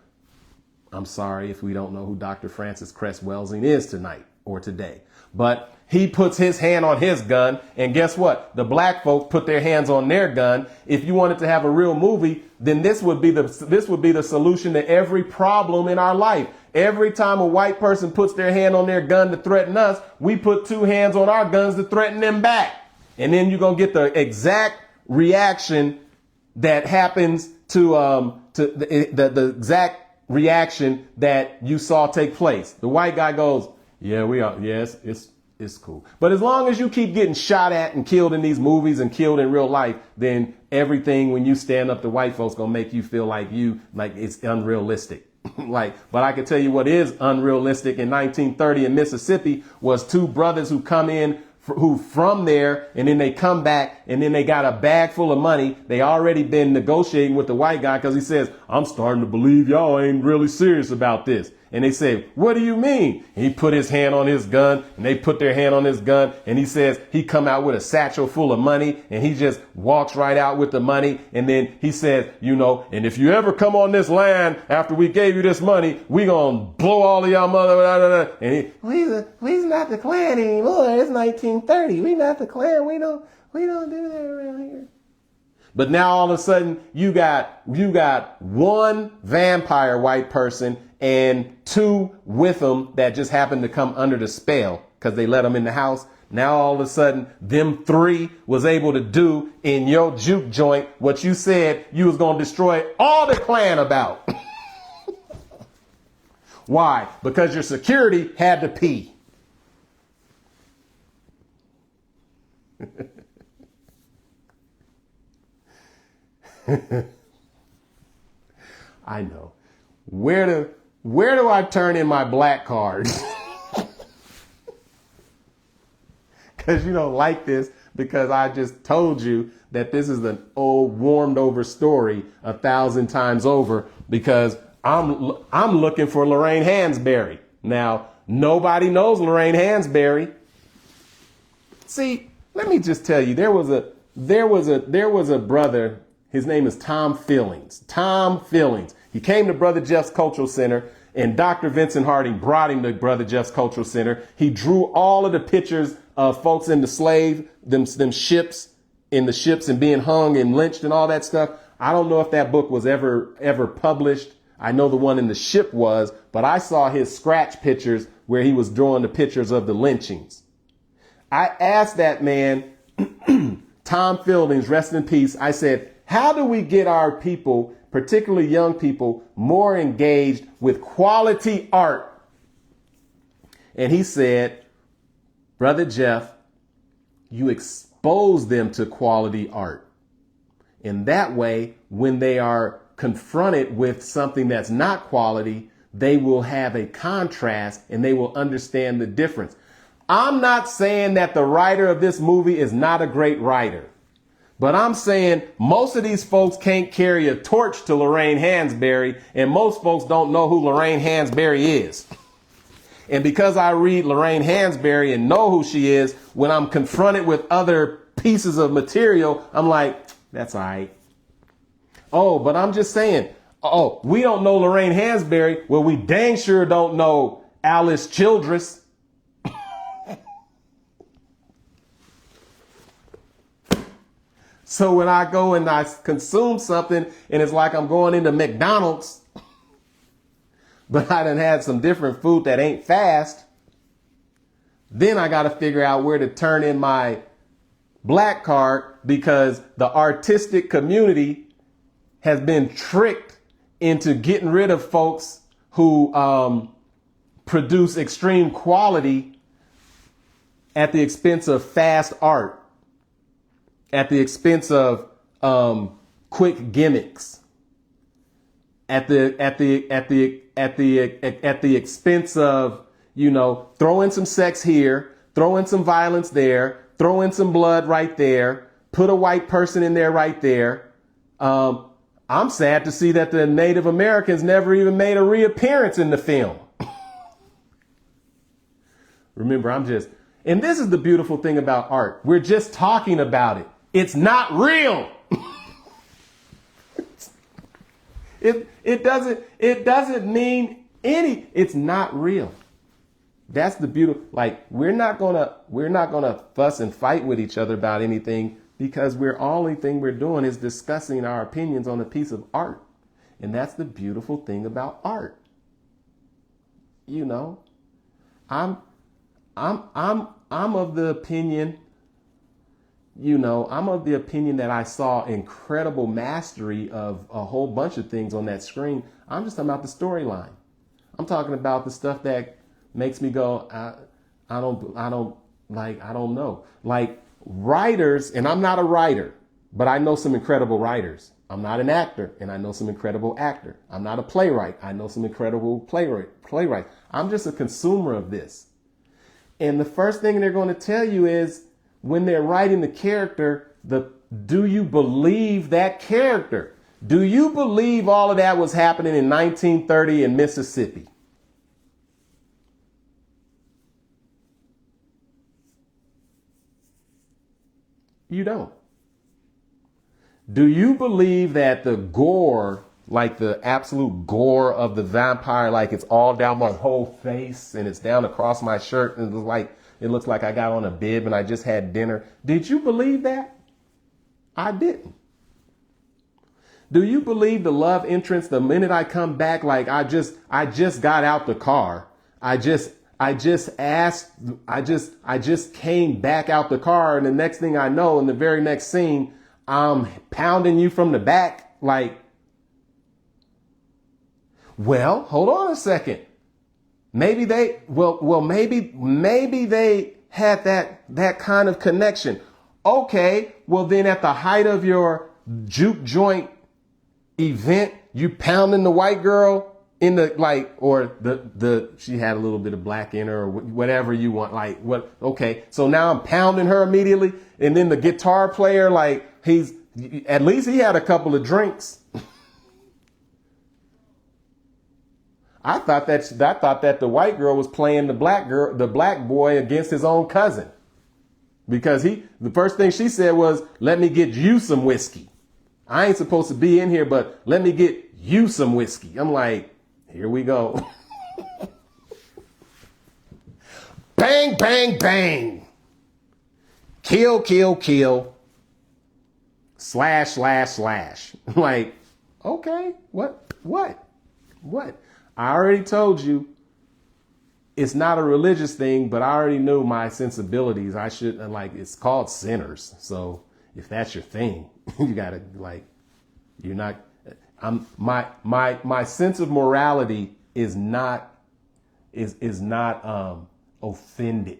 I'm sorry if we don't know who Dr. Francis Crest Welsing is tonight or today. But he puts his hand on his gun. And guess what? The black folks put their hands on their gun. If you wanted to have a real movie, then this would be the solution to every problem in our life. Every time a white person puts their hand on their gun to threaten us, we put two hands on our guns to threaten them back. And then you're going to get the exact reaction that happens to the exact reaction that you saw take place. The white guy goes, yeah, we are. Yes, it's cool. But as long as you keep getting shot at and killed in these movies and killed in real life, then everything when you stand up to white folks going to make you feel like it's unrealistic. But I can tell you what is unrealistic in 1930 in Mississippi was two brothers who come in who from there, and then they come back, and then they got a bag full of money. They already been negotiating with the white guy because he says, I'm starting to believe y'all ain't really serious about this. And they say, what do you mean? And he put his hand on his gun, and they put their hand on his gun, and he says he come out with a satchel full of money, and he just walks right out with the money. And then he says, and if you ever come on this land after we gave you this money, we gonna blow all of y'all mother. Blah, blah, blah. And we's not the Klan anymore. It's 1930. We not the Klan. We don't do that around here. But now all of a sudden you got one vampire white person and two with them that just happened to come under the spell because they let them in the house. Now all of a sudden them three was able to do in your juke joint what you said you was going to destroy all the clan about. Why? Because your security had to pee. I know. Where do I turn in my black cards? Because you don't like this, because I just told you that this is an old warmed over story 1,000 times over, because I'm looking for Lorraine Hansberry. Now, nobody knows Lorraine Hansberry. See, let me just tell you, there was a brother. His name is Tom Fillings. Tom Fillings. He came to Brother Jeff's Cultural Center, and Dr. Vincent Harding brought him to Brother Jeff's Cultural Center. He drew all of the pictures of folks in the them ships, in the ships and being hung and lynched and all that stuff. I don't know if that book was ever published. I know the one in the ship was, but I saw his scratch pictures where he was drawing the pictures of the lynchings. I asked that man, Tom Fieldings, rest in peace. I said, how do we get our people, particularly young people, more engaged with quality art? And he said, Brother Jeff, you expose them to quality art. And that way, when they are confronted with something that's not quality, they will have a contrast and they will understand the difference. I'm not saying that the writer of this movie is not a great writer, but I'm saying most of these folks can't carry a torch to Lorraine Hansberry, and most folks don't know who Lorraine Hansberry is. And because I read Lorraine Hansberry and know who she is, when I'm confronted with other pieces of material, I'm like, that's all right. Oh, but I'm just saying, oh, we don't know Lorraine Hansberry. Well, we dang sure don't know Alice Childress. So when I go and I consume something and it's like I'm going into McDonald's, but I done had some different food that ain't fast, then I got to figure out where to turn in my black card, because the artistic community has been tricked into getting rid of folks who produce extreme quality at the expense of fast art, at the expense of quick gimmicks, at the expense of, you know, throw in some sex here, throw in some violence there, throw in some blood right there, put a white person in there right there. I'm sad to see that the Native Americans never even made a reappearance in the film. Remember, and this is the beautiful thing about art. We're just talking about it. It's not real. It doesn't mean it's not real. That's the beauty. Like, we're not gonna fuss and fight with each other about anything, because only thing we're doing is discussing our opinions on a piece of art. And that's the beautiful thing about art. You know, I'm of the opinion, that I saw incredible mastery of a whole bunch of things on that screen. I'm just talking about the storyline. I'm talking about the stuff that makes me go, I don't know. Like, writers, and I'm not a writer, but I know some incredible writers. I'm not an actor, and I know some incredible actor. I'm not a playwright. I know some incredible playwright. I'm just a consumer of this. And the first thing they're going to tell you is, when they're writing the character, do you believe that character? Do you believe all of that was happening in 1930 in Mississippi? You don't. Do you believe that the gore, like the absolute gore of the vampire, like it's all down my whole face and it's down across my shirt and it looks like I got on a bib and I just had dinner? Did you believe that? I didn't. Do you believe the love entrance the minute I come back? Like I just got out the car. I just came back out the car, and the next thing I know, in the very next scene, I'm pounding you from the back. Like, well, hold on a second. Maybe they maybe they had that kind of connection. Okay, well then at the height of your juke joint event, you pounding the white girl in the or the she had a little bit of black in her or whatever you want. Like what? Okay, so now I'm pounding her immediately, and then the guitar player, like at least he had a couple of drinks. I thought that the white girl was playing the black boy against his own cousin, because the first thing she said was, "Let me get you some whiskey. I ain't supposed to be in here, but let me get you some whiskey." I'm like, here we go. Bang, bang, bang. Kill, kill, kill. Slash, slash, slash. Like, okay, what? I already told you it's not a religious thing, but I already knew my sensibilities. It's called sinners. So if that's your thing, you gotta my sense of morality is not offended.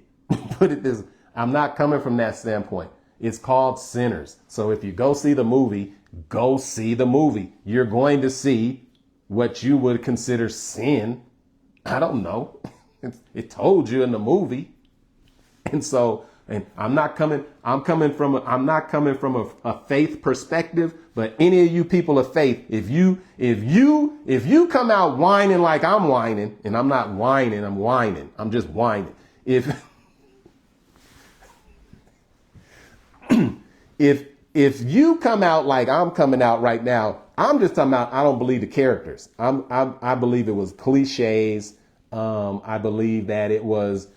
Put it this, I'm not coming from that standpoint. It's called sinners. So if you go see the movie, go see the movie. You're going to see what you would consider sin. I don't know. It told you in the movie. And I'm not coming from a faith perspective, but any of you people of faith, if you come out whining like I'm whining, and I'm not whining, I'm whining. I'm just whining. If you come out like I'm coming out right now, I'm just talking about, I don't believe the characters. I believe it was cliches. I believe that it was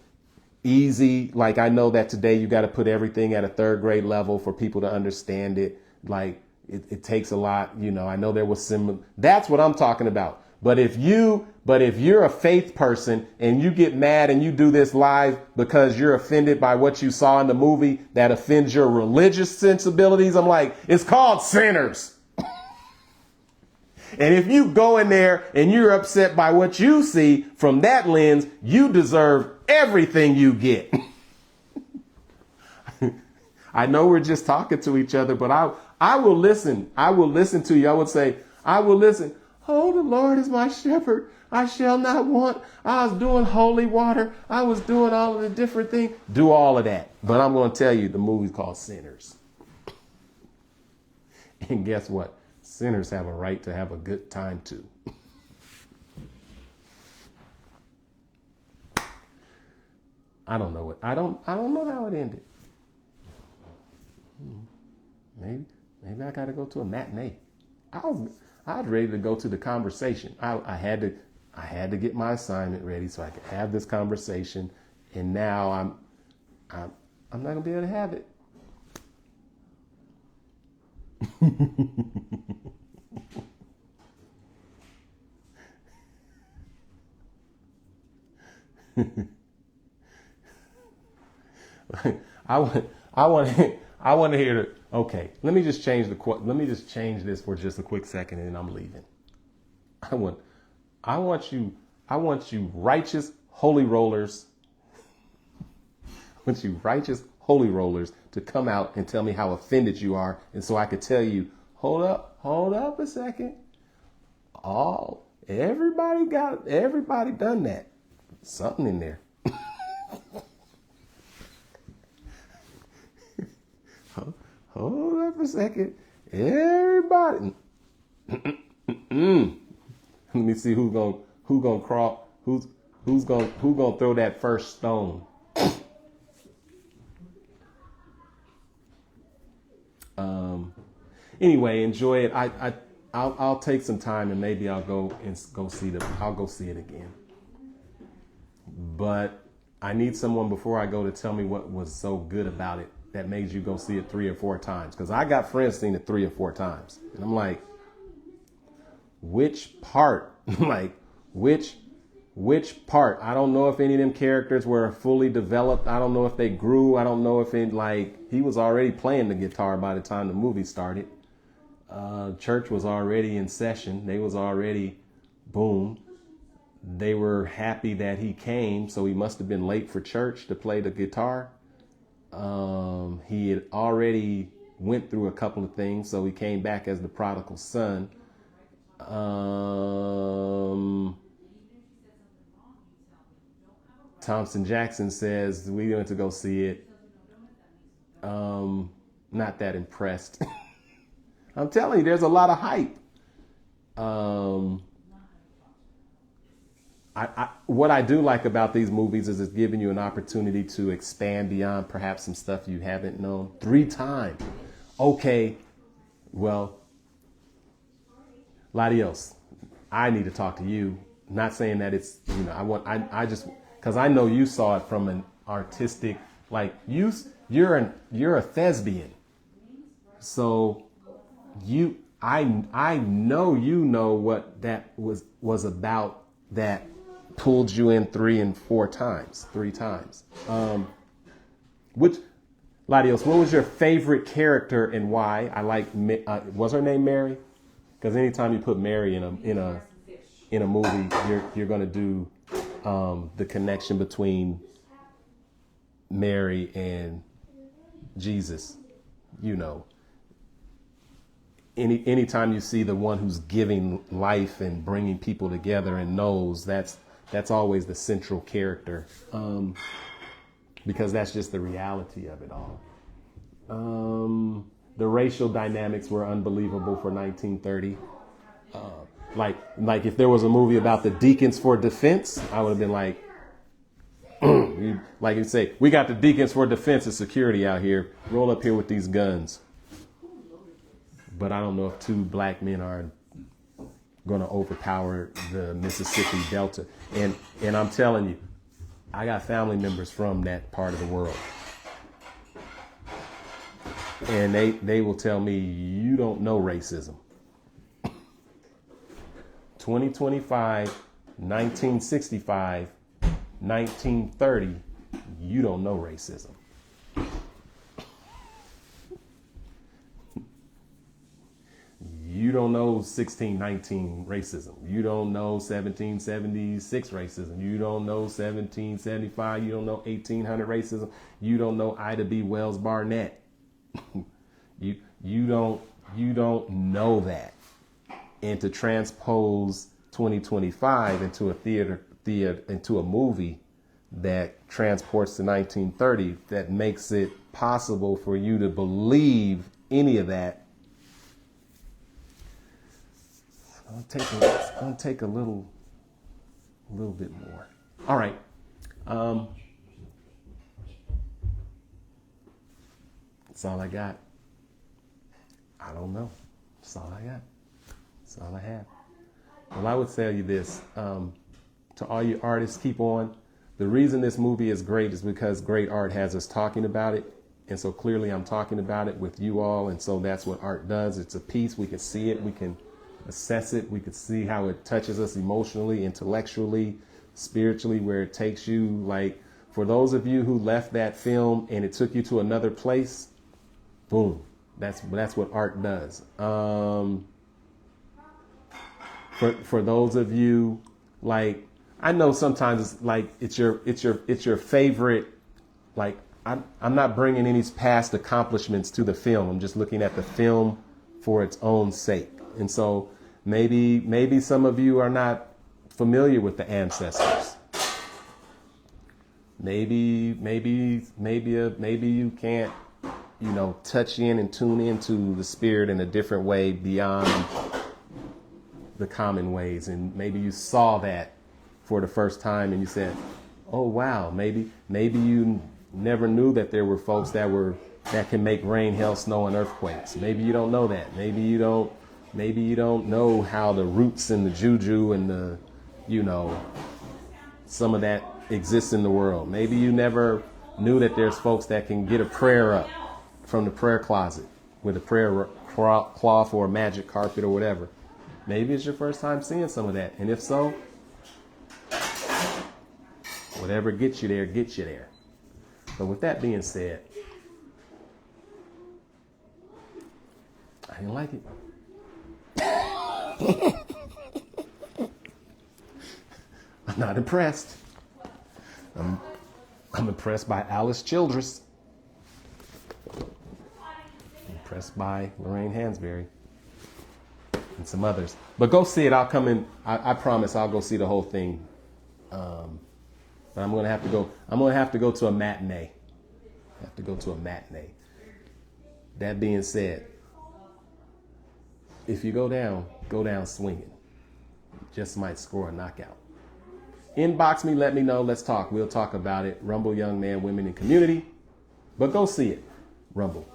easy. Like, I know that today you got to put everything at a third grade level for people to understand it. Like, it takes a lot. I know there was that's what I'm talking about. But if you're a faith person and you get mad and you do this live because you're offended by what you saw in the movie that offends your religious sensibilities, I'm like, it's called sinners. And if you go in there and you're upset by what you see from that lens, you deserve everything you get. I know we're just talking to each other, but I will listen. I will listen to you. I would say, I will listen. Oh, the Lord is my shepherd. I shall not want. I was doing holy water. I was doing all of the different things. Do all of that. But I'm going to tell you, the movie's called Sinners. And guess what? Sinners have a right to have a good time too. I don't know I don't know how it ended. Maybe I got to go to a matinee. I was ready to go to the conversation. I had to get my assignment ready so I could have this conversation, and now I'm not gonna be able to have it. I want to hear it. Okay, let me just change this for just a quick second, and then I'm leaving. I want you righteous holy rollers. I want you righteous holy rollers to come out and tell me how offended you are, and so I could tell you, hold up a second. Everybody done that. Something in there. Hold up a second. Everybody. Let me see who's gonna crawl. Who's gonna throw that first stone. Anyway, enjoy it. I'll take some time and maybe I'll go see it again. But I need someone before I go to tell me what was so good about it that made you go see it 3 or 4 times. Because I got friends seen it 3 or 4 times. And I'm like, which part, like which part. I don't know if any of them characters were fully developed. I don't know if they grew. I don't know if it, like, he was already playing the guitar by the time the movie started. Church was already in session. They was already, boom. They were happy that he came, so he must have been late for church to play the guitar. He had already went through a couple of things, so he came back as the prodigal son. Thompson Jackson says we went to go see it. Not that impressed. I'm telling you, there's a lot of hype. What I do like about these movies is it's giving you an opportunity to expand beyond perhaps some stuff you haven't known. 3 times. Okay, well, Latios, I need to talk to you. Not saying that it's, I just, because I know you saw it from an artistic, like you're a thespian. So I know what that was about that pulled you in 3 times. Which, Latios, what was your favorite character and why? I like, was her name Mary? Because anytime you put Mary in a movie, you're going to do the connection between Mary and Jesus. Anytime you see the one who's giving life and bringing people together and knows, that's always the central character, because that's just the reality of it all. The racial dynamics were unbelievable for 1930. Like if there was a movie about the Deacons for Defense, I would have been like, like you say, we got the Deacons for Defense and Security out here. Roll up here with these guns. But I don't know if 2 black men are going to overpower the Mississippi Delta. And I'm telling you, I got family members from that part of the world. And they will tell me, you don't know racism. 2025, 1965, 1930, you don't know racism. You don't know 1619 racism. You don't know 1776 racism. You don't know 1775. You don't know 1800 racism. You don't know Ida B. Wells Barnett. You don't know that. And to transpose 2025 into into a movie that transports to 1930, that makes it possible for you to believe any of that. It's gonna take a little bit more. All right. That's all I got. I don't know. That's all I got. That's all I have. Well, I would tell you this, to all you artists, keep on. The reason this movie is great is because great art has us talking about it. And so clearly I'm talking about it with you all. And so that's what art does. It's a piece. We can see it. We can assess it. We could see how it touches us emotionally, intellectually, spiritually, where it takes you. Like, for those of you who left that film and it took you to another place, boom, that's what art does. For those of you, like, I know sometimes it's like it's your favorite. Like, I'm not bringing any past accomplishments to the film. I'm just looking at the film for its own sake. And so maybe some of you are not familiar with the ancestors. Maybe you can't, touch in and tune into the spirit in a different way beyond the common ways. And maybe you saw that for the first time and you said, oh, wow, maybe you never knew that there were folks that can make rain, hail, snow, and earthquakes. Maybe you don't know that. Maybe you don't know how the roots and the juju and the, some of that exists in the world. Maybe you never knew that there's folks that can get a prayer up from the prayer closet with a prayer cloth or a magic carpet or whatever. Maybe it's your first time seeing some of that. And if so, whatever gets you there, gets you there. But with that being said, I didn't like it. I'm not impressed. I'm impressed by Alice Childress. Impressed by Lorraine Hansberry. And some others. But go see it. I'll come in. I promise I'll go see the whole thing. But I'm going to have to go. I'm going to have to go to a matinee. I have to go to a matinee. That being said, if you go down swinging. Just might score a knockout. Inbox me, let me know. Let's talk. We'll talk about it. Rumble Young Man, Women in Community. But go see it. Rumble.